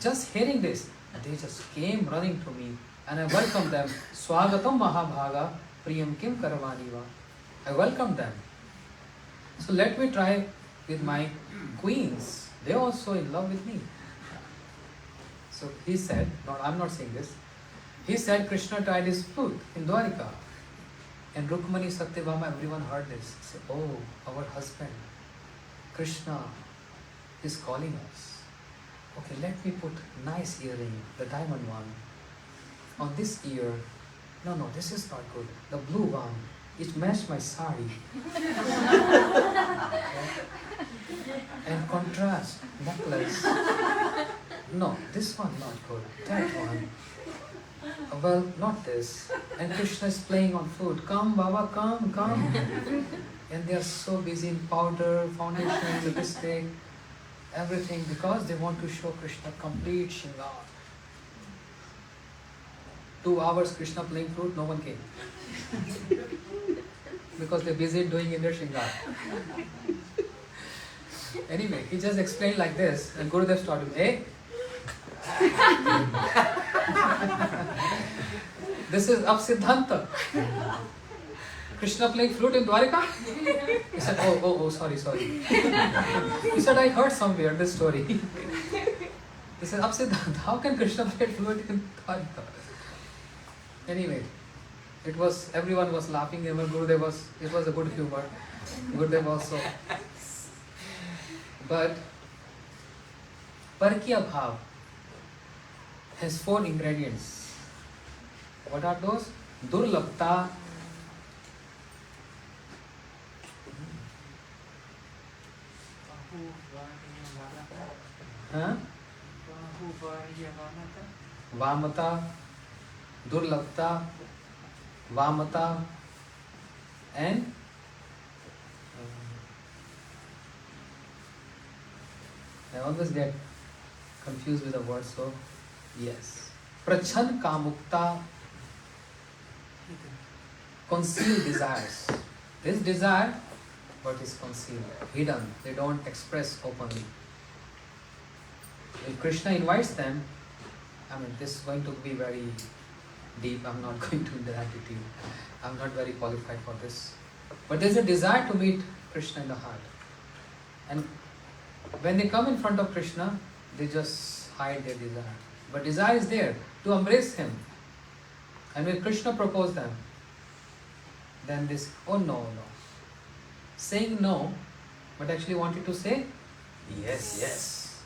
Just hearing this, they just came running to me, and I welcomed them. Swagatam Mahabhaga Priyam Kim Karavaniva. I welcomed them. So let me try with my queens. They are also in love with me. So he said, no, I'm not saying this. He said Krishna tried his flute in Dwarika. And Rukmani, Satyabhama, everyone heard this. He said, oh, our husband, Krishna, is calling us. Okay, let me put nice earring, the diamond one, on this ear. No, this is not good. The blue one, it matched my sari. And contrast, necklace. No, this one not good. That one. Well, not this. And Krishna is playing on flute. Come, Baba, come. And they are so busy in powder, foundation, lipstick, everything, because they want to show Krishna complete Shingar. 2 hours Krishna playing flute, no one came. Because they're busy doing in their Shingar. Anyway, he just explained like this, and Gurudev started, hey? This is Apsiddhanta. Krishna playing flute in Dwarika? He said, oh, sorry. He said, I heard somewhere this story. He said, Apsiddhanta, how can Krishna play flute in Dwarika? Anyway, everyone was laughing, even Gurudev it was a good humor. Gurudev also. But Parikiya Bhav has 4 ingredients. What are those? Durlabhta, Vamata, Durlabhta, Vamata, and I always get confused with the word, so yes. Prachan Kamukta, concealed desires. This desire, but is concealed, hidden. They don't express openly. If Krishna invites them, this is going to be very deep. I'm not going to interact with you. I'm not very qualified for this. But there's a desire to meet Krishna in the heart. And when they come in front of Krishna, they just hide their desire. But desire is there to embrace him. And when Krishna proposed them, then this, oh no. saying no, but actually wanted to say yes, yes.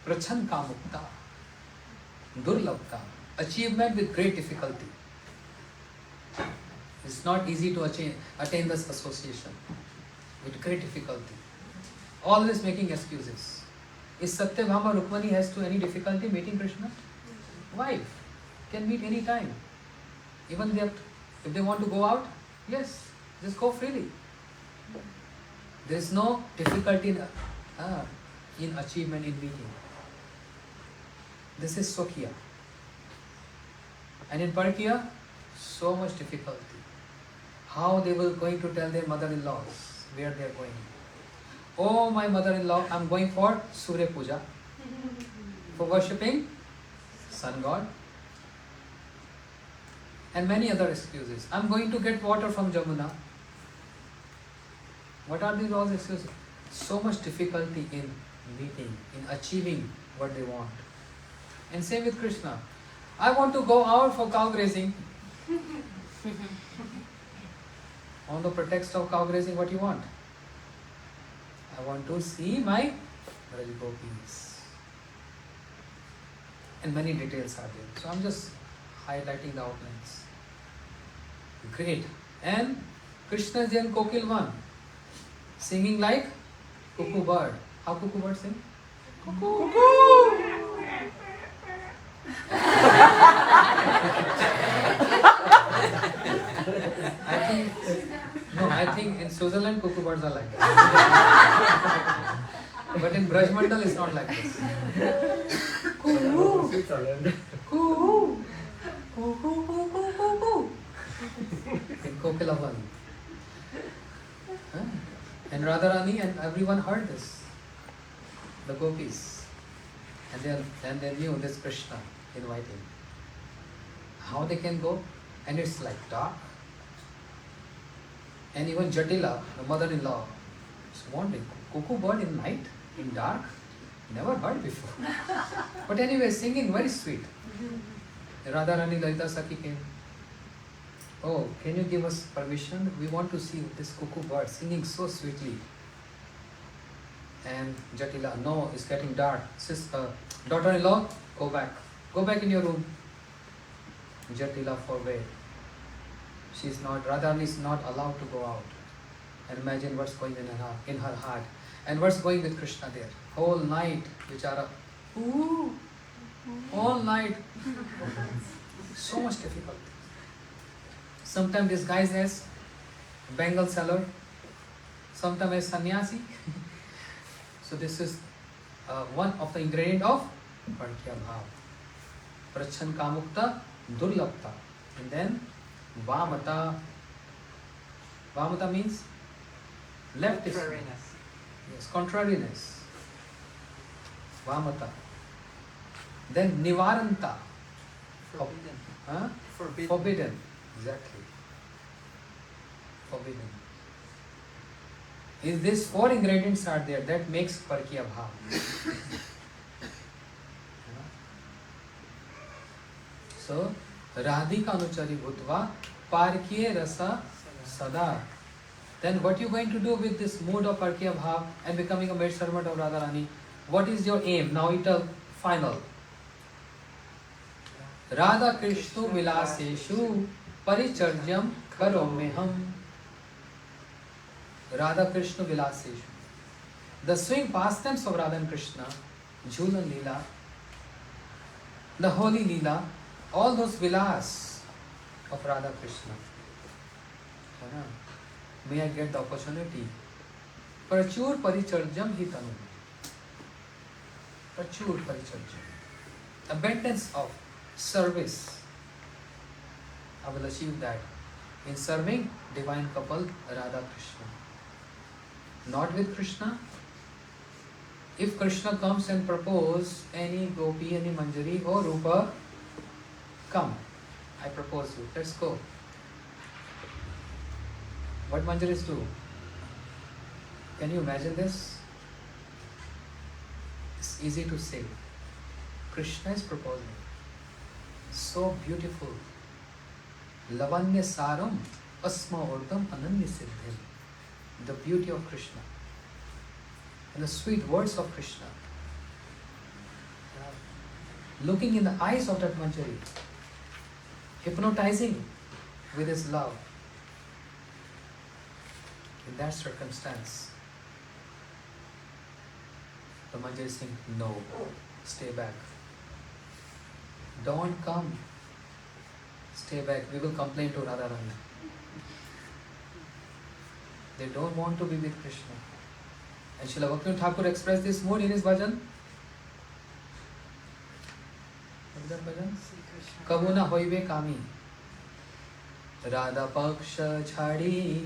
Prachan kamukta, durlabhta, achievement with great difficulty. It's not easy to attain this association with great difficulty. Always making excuses. Is Satyabhama Rukmani has to any difficulty meeting Krishna? Wife can meet any time. Even if they want to go out, yes, just go freely. There is no difficulty in achievement in meeting. This is Sokya. And in Parkiya, so much difficulty. How they will going to tell their mother-in-laws where they are going. Oh, my mother-in-law, I am going for Surya Puja, for worshipping sun god, and many other excuses. I am going to get water from Jamuna. What are these all excuses? So much difficulty in meeting, in achieving what they want. And same with Krishna. I want to go out for cow grazing. On the pretext of cow grazing, what you want? I want to see my Braj Gopis. And many details are there. So I'm just highlighting the outlines. Great. And Krishna is there in Kokil 1, singing like cuckoo bird. How cuckoo bird sing? Cuckoo! Cuckoo! I think in Switzerland cuckoo birds are like that. But in Braj Mandal it's not like this. Cuckoo! Cuckoo! Cuckoo! In Kokilavan. And Radharani and everyone heard this. The gopis. And they knew this Krishna inviting. How they can go? And it's like dark. And even Jatila, the mother-in-law, is wondering, cuckoo bird in night, in dark? Never heard before. But anyway, singing very sweet. Radharani Lalita Sakhi came. Oh, can you give us permission? We want to see this cuckoo bird singing so sweetly. And Jatila, no, it's getting dark. Daughter-in-law, go back. Go back in your room. Jatila forbade. Radharani is not allowed to go out. And imagine what's going in her heart. And what's going with Krishna there. Whole night, Vichara. Ooh, all night. So much difficulty. Sometimes disguised as Bengal seller. Sometimes as sannyasi. So this is one of the ingredients of Parkiya Bhav. Prachan Kamukta, Durlabhta. And then Vamata. Vamata means left. Contrariness. Yes, contrariness. Vamata. Then Nivaranta. Forbidden. Forbidden. Forbidden. Exactly. Forbidden. If these 4 ingredients are there, that makes Parkiya Bhav. So, Radhika Anuchari Bhutva Parkiya Rasa Sada. Then what you going to do with this mood of Parkiya Bhav and becoming a maid servant of Radharani? What is your aim? Now it is final. Radha Krishna Vilaseshu Paricharyam Karomeham. Radha Krishna Vilaseshu. The swing pastimes of Radha and Krishna, Jhulan Leela, the holy Leela, all those vilas of Radha Krishna. May I get the opportunity? Prachur Paricharjam Hitanu. Prachur Paricharjam. Abundance of service. I will achieve that in serving divine couple Radha Krishna. Not with Krishna. If Krishna comes and propose any gopi, any manjari or rupa, come, I propose you, let's go. What manjaris do? Can you imagine this? It's easy to say. Krishna is proposing. So beautiful. Lavanya Saram Asma Urdam Ananya Siddhim. The beauty of Krishna and the sweet words of Krishna. Looking in the eyes of that Manjari, hypnotizing with his love. In that circumstance, the Manjari is saying, no, stay back. Don't come. Stay back. We will complain to Radharani. They don't want to be with Krishna. And Srila Bhaktivinoda Thakur expressed this mood in his bhajan. What is that bhajan? Kabhu na hoibe kami. Radha paksha chhadi.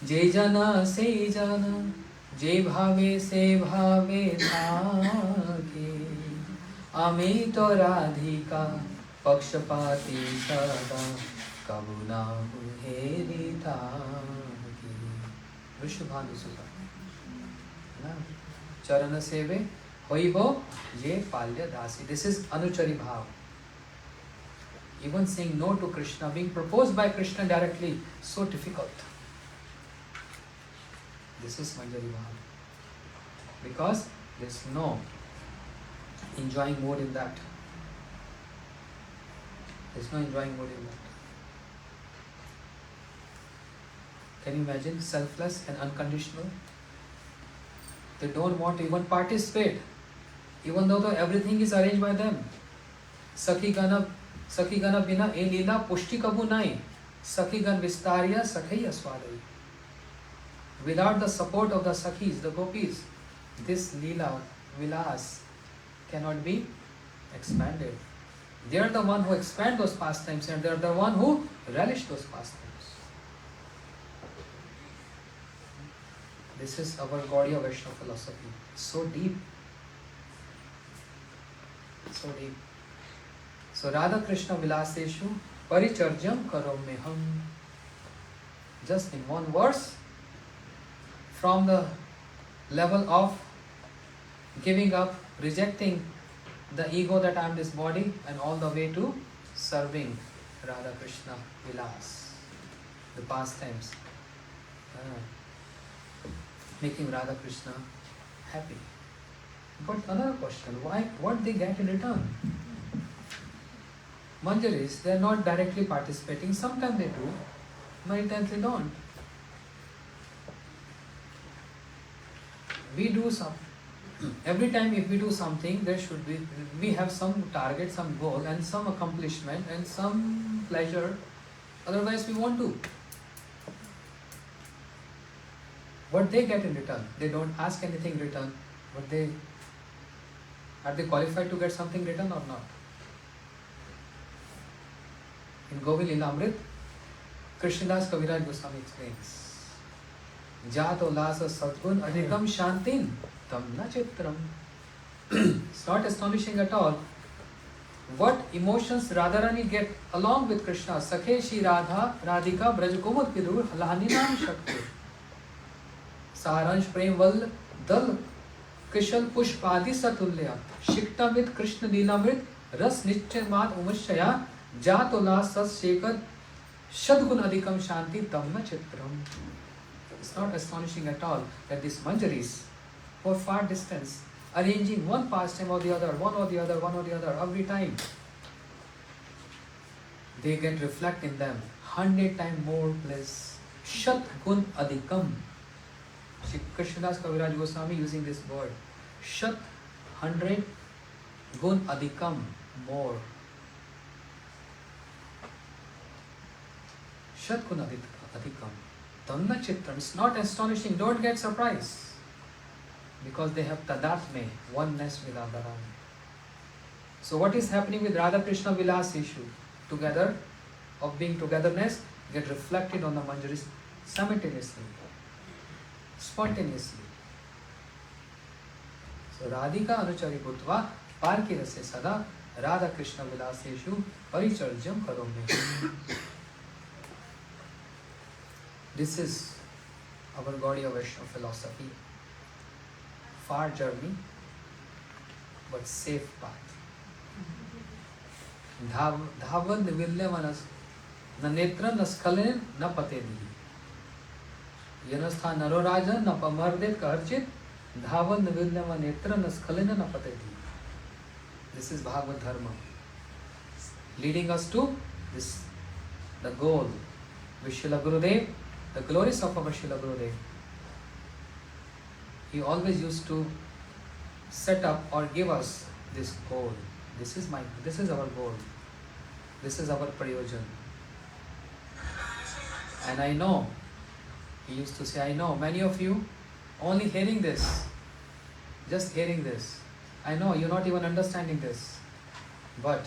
Je jana se jana. Je bhave se bhave thake. Ami to radhika pakshapati sada. Kabhu na heri thake. Vrishabhanu Sutta. Charana Seve Hoibo Ye Palya Dasi. This is Anuchari Bhav. Even saying no to Krishna, being proposed by Krishna directly, so difficult. This is Manjari Bhav. Because there is no enjoying mode in that. There is no enjoying mode in that. Can you imagine? Selfless and unconditional. They don't want to even participate, even though everything is arranged by them. Sakhi gana bina e leela pushti kabu nai. Sakhi gan vistarya sakhai aswadai. Without the support of the sakhis, the gopis, this leela, vilas, cannot be expanded. They are the one who expand those pastimes, and they are the one who relish those pastimes. This is our Gaudiya Vaishnava philosophy. So deep. So deep. So Radha Krishna Vilaseshu Paricharjam Karomyaham. Just in one verse, from the level of giving up, rejecting the ego that I am this body, and all the way to serving Radha Krishna Vilas, the pastimes. Making Radha Krishna happy. But another question, why? What they get in return? Manjaris, they are not directly participating. Sometimes they do, many times they don't. We do some. Every time if we do something, there should be, we have some target, some goal, and some accomplishment, and some pleasure. Otherwise, we won't do. What they get in return? They don't ask anything in return. But are they qualified to get something in return or not? In Govil Lilamrit, Krishnadas Kaviraj Goswami explains, Jato lasa sadgun adhikam shantin tam na chitram. It's not astonishing at all. What emotions Radharani get along with Krishna? Sakhe Shri Radha, Radhika, Brajkumud Pidur, Lahaninam Shakti. सारांश प्रेम वल दल कृष्ण पुष्पादि सतुल्य शिक्तामित कृष्ण लीलामृत रस निश्चय मात उमशया जातोला सशेखर शतगुण अधिकम शांति तम चित्रम. It's not astonishing at all that these manjaris for far distance arranging one pastime or the other, one or the other, one or the other, every time they get reflect in them 100 times more bliss. Shat gun adhikam. Shri Krishnadas Kaviraj Goswami using this word. Shat, 100, gun adhikam, more. Shat gun adhikam. Tanna chitram. It's not astonishing. Don't get surprised. Because they have tadatme, oneness with Radharani. So what is happening with Radha Krishna Vilas issue? Together, of being togetherness, get reflected on the manjaris simultaneously. Spontaneously. So Radhika Anuchari Bhutva Parki Rase Sada Radha Krishna Vilaseshu Paricharjam Karomyaham. This is our Gaudiya Vaishnava philosophy. Far journey, but safe path. Dhavan Vilyamanas न नेत्र न स्खलन न पतेदि यनस्था नरो राजन न पमर्दे कर्चित धावन न विद्यम नेत्र न स्खलन न पतेदि. This is Bhagavad Dharma, leading us to this, the goal. Vishwala Gurudev, the glories of our Srila Gurudev. He always used to set up or give us this goal. This is our goal. This is our prayojan. And I know, he used to say, I know many of you only hearing this, just hearing this. I know you're not even understanding this, but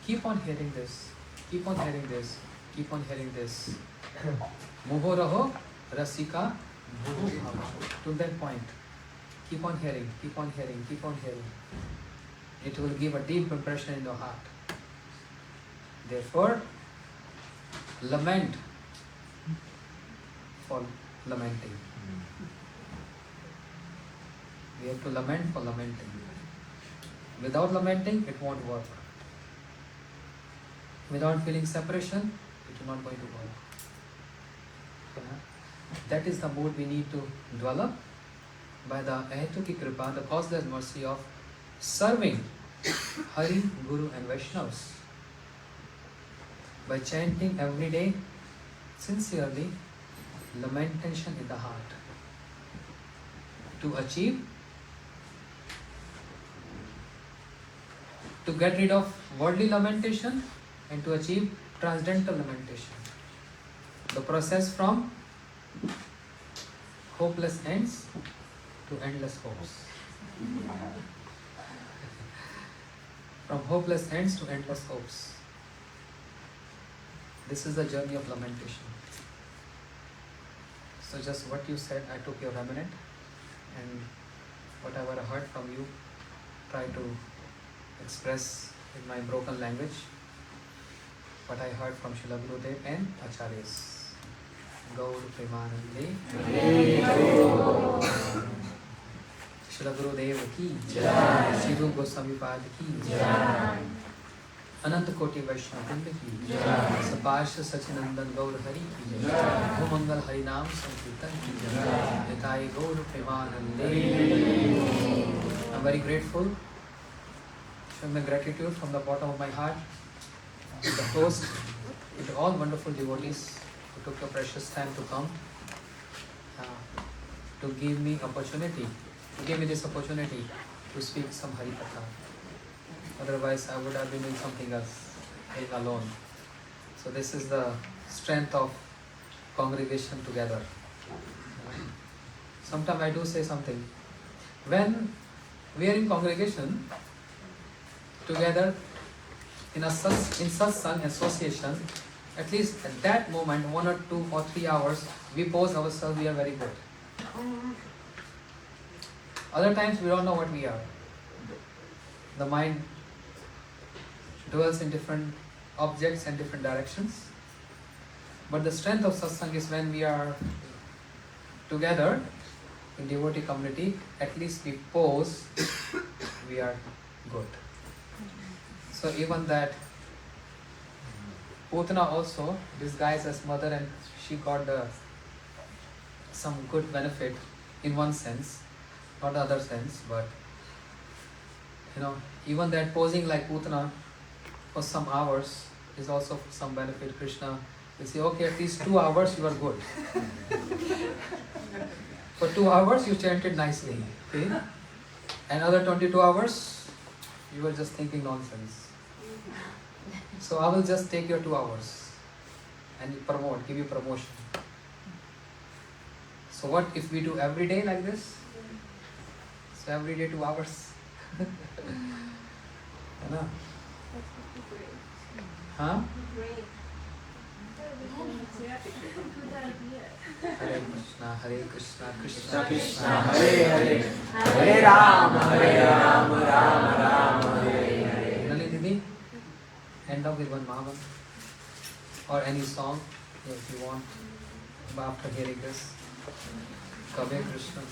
keep on hearing this, keep on hearing this, keep on hearing this. Moho raho rasika bhuvu bhava. To that point, keep on hearing, keep on hearing, keep on hearing. It will give a deep impression in your heart. Therefore, lament for lamenting. We have to lament for lamenting. Without lamenting, it won't work. Without feeling separation, it is not going to work. That is the mood we need to develop by the Ahetuki Kripa, the causeless mercy of serving Hari, Guru and Vaishnavas. By chanting every day, sincerely, lamentation in the heart. To achieve, to get rid of worldly lamentation and to achieve transcendental lamentation. The process from hopeless ends to endless hopes. From hopeless ends to endless hopes. This is the journey of lamentation. So just what you said, I took your remnant, and whatever I heard from you, try to express in my broken language what I heard from Srila Gurudev and Acharyas. Gaur Premanande Srila Gurudev ki Jai, Shri Rupa Goswami Pad ki Jai, Ananta Koti Vaishnava Vrinda ki Jai, Sapasha Sachinandan Gaur Hari ki Jai, Bhumangal Harinam Sankirtan ki Jai, Nitai Gaur Premanande. I'm very grateful, showing my gratitude from the bottom of my heart to the host, to all wonderful devotees who took your precious time to come, to give me this opportunity to speak some Hari Katha. Otherwise, I would have been doing something else, being alone. So this is the strength of congregation together. Sometimes I do say something. When we are in congregation together in satsang association, at least at that moment, 1 or 2 or 3 hours, we pose ourselves, we are very good. Other times we don't know what we are. The mind dwells in different objects and different directions. But the strength of satsang is when we are together in devotee community, at least we pose, we are good. So even that Putana also disguised as mother, and she got some good benefit in one sense, not the other sense, but even that posing like Putana for some hours is also some benefit. Krishna will say, okay, at least 2 hours you are good. For 2 hours you chanted nicely, okay? Another 22 hours you were just thinking nonsense. So I will just take your 2 hours and give you promotion. So what if we do every day like this? So every day 2 hours. Huh? Hare Krishna, Krishna Krishna, Hare Hare, Hare Rama, Rama Rama, Hare Hare. Nalini, end up with one Mahavan or any song if you want after hearing this. Kabe Krishna.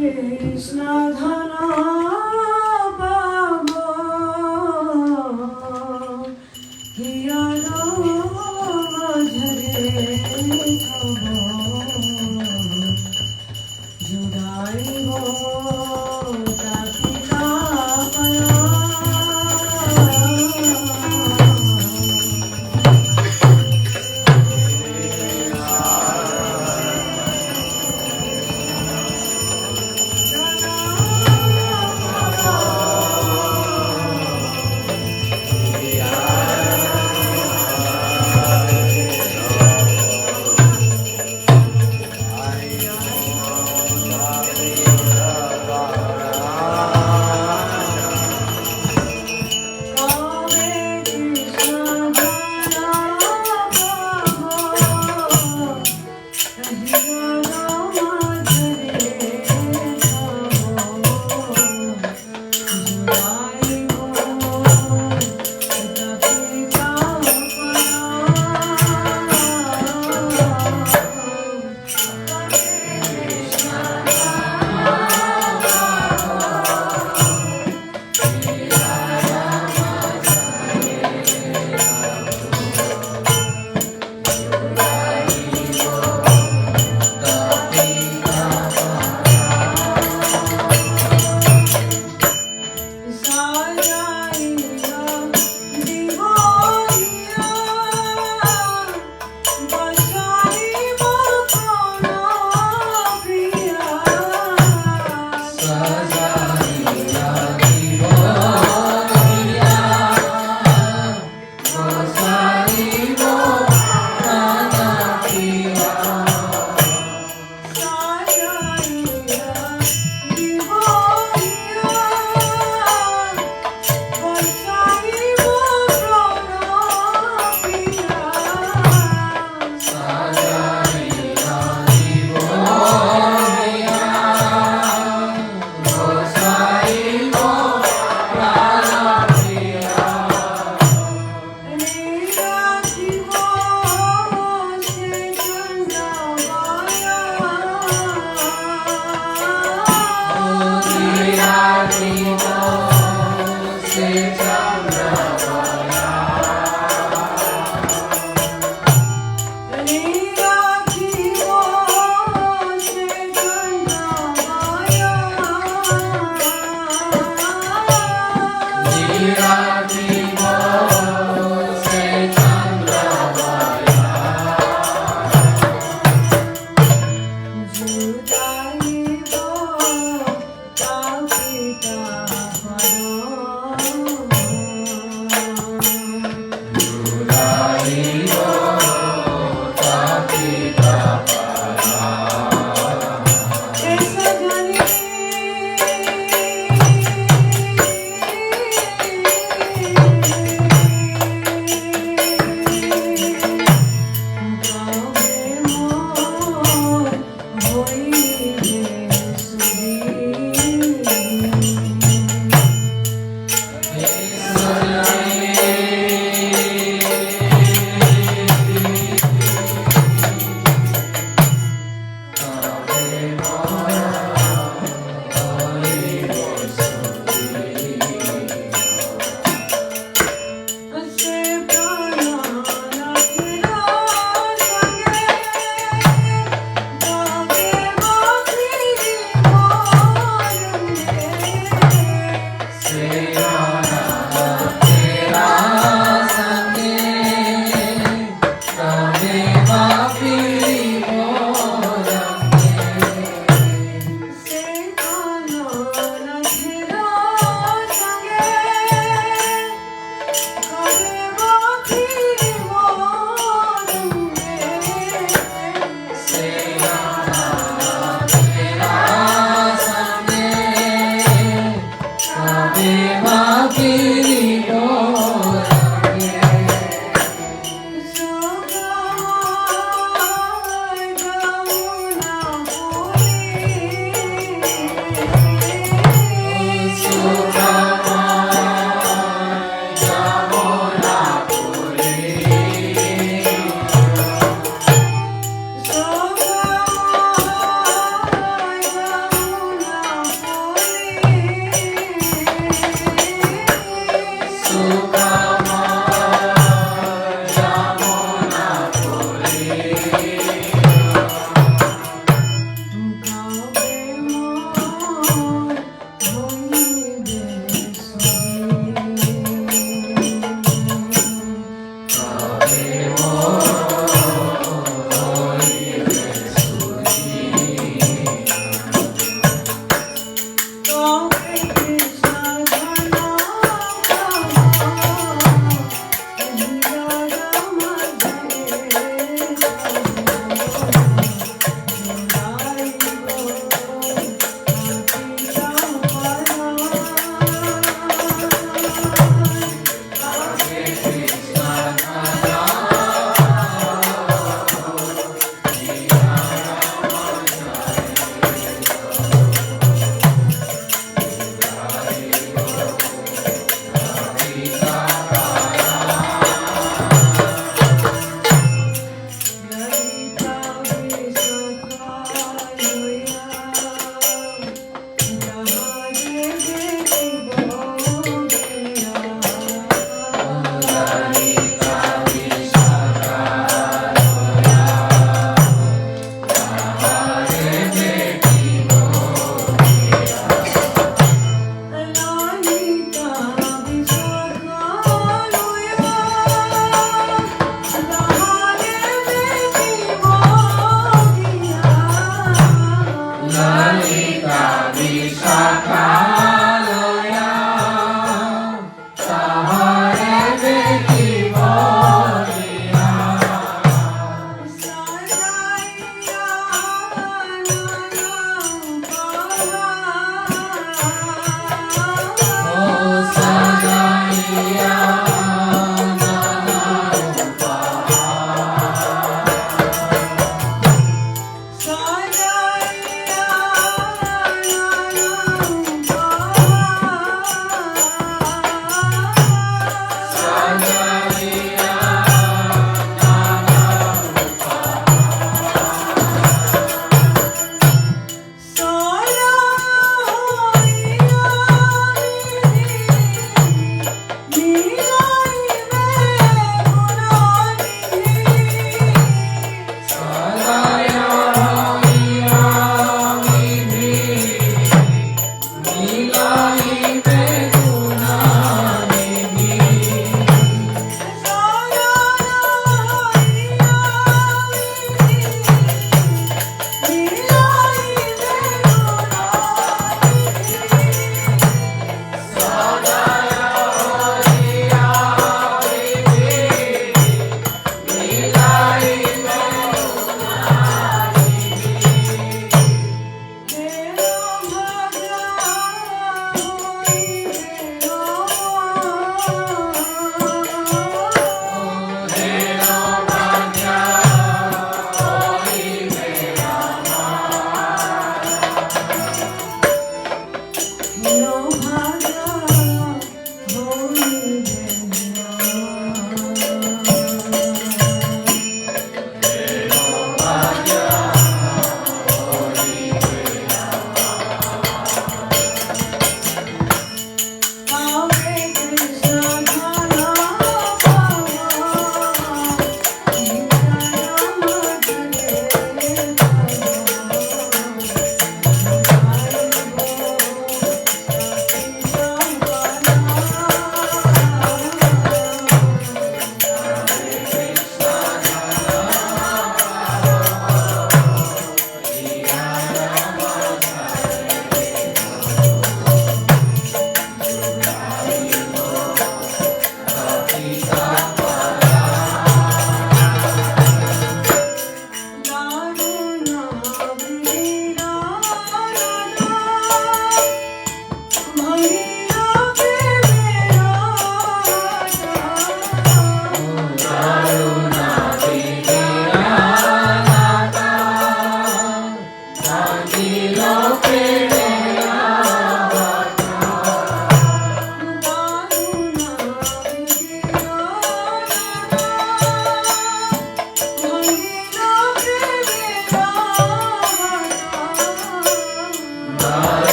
Krishna Dhana Baba Hiya Rama Jhare Sabo Judai Ho Takita Paya Gosai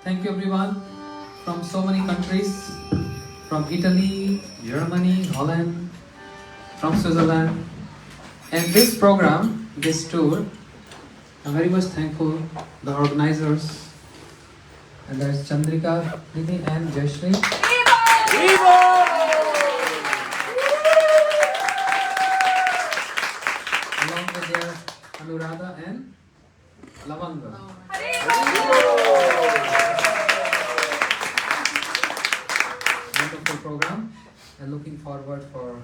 Thank you everyone from so many countries, from Italy, Germany, Holland, from Switzerland. And this program, this tour, I'm very much thankful the organizers, and there's Chandrika Didi and Jayashree. Along with their Anuradha and Lavanga. Wonderful program, and looking forward for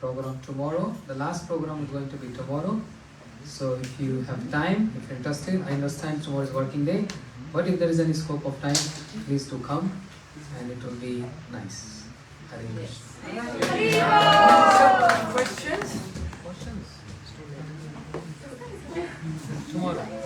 program tomorrow. The last program is going to be tomorrow. So if you have time, if you're interested, I understand tomorrow is working day, but if there is any scope of time, please do come, and it will be nice. Hare Krishna. Questions? Tomorrow.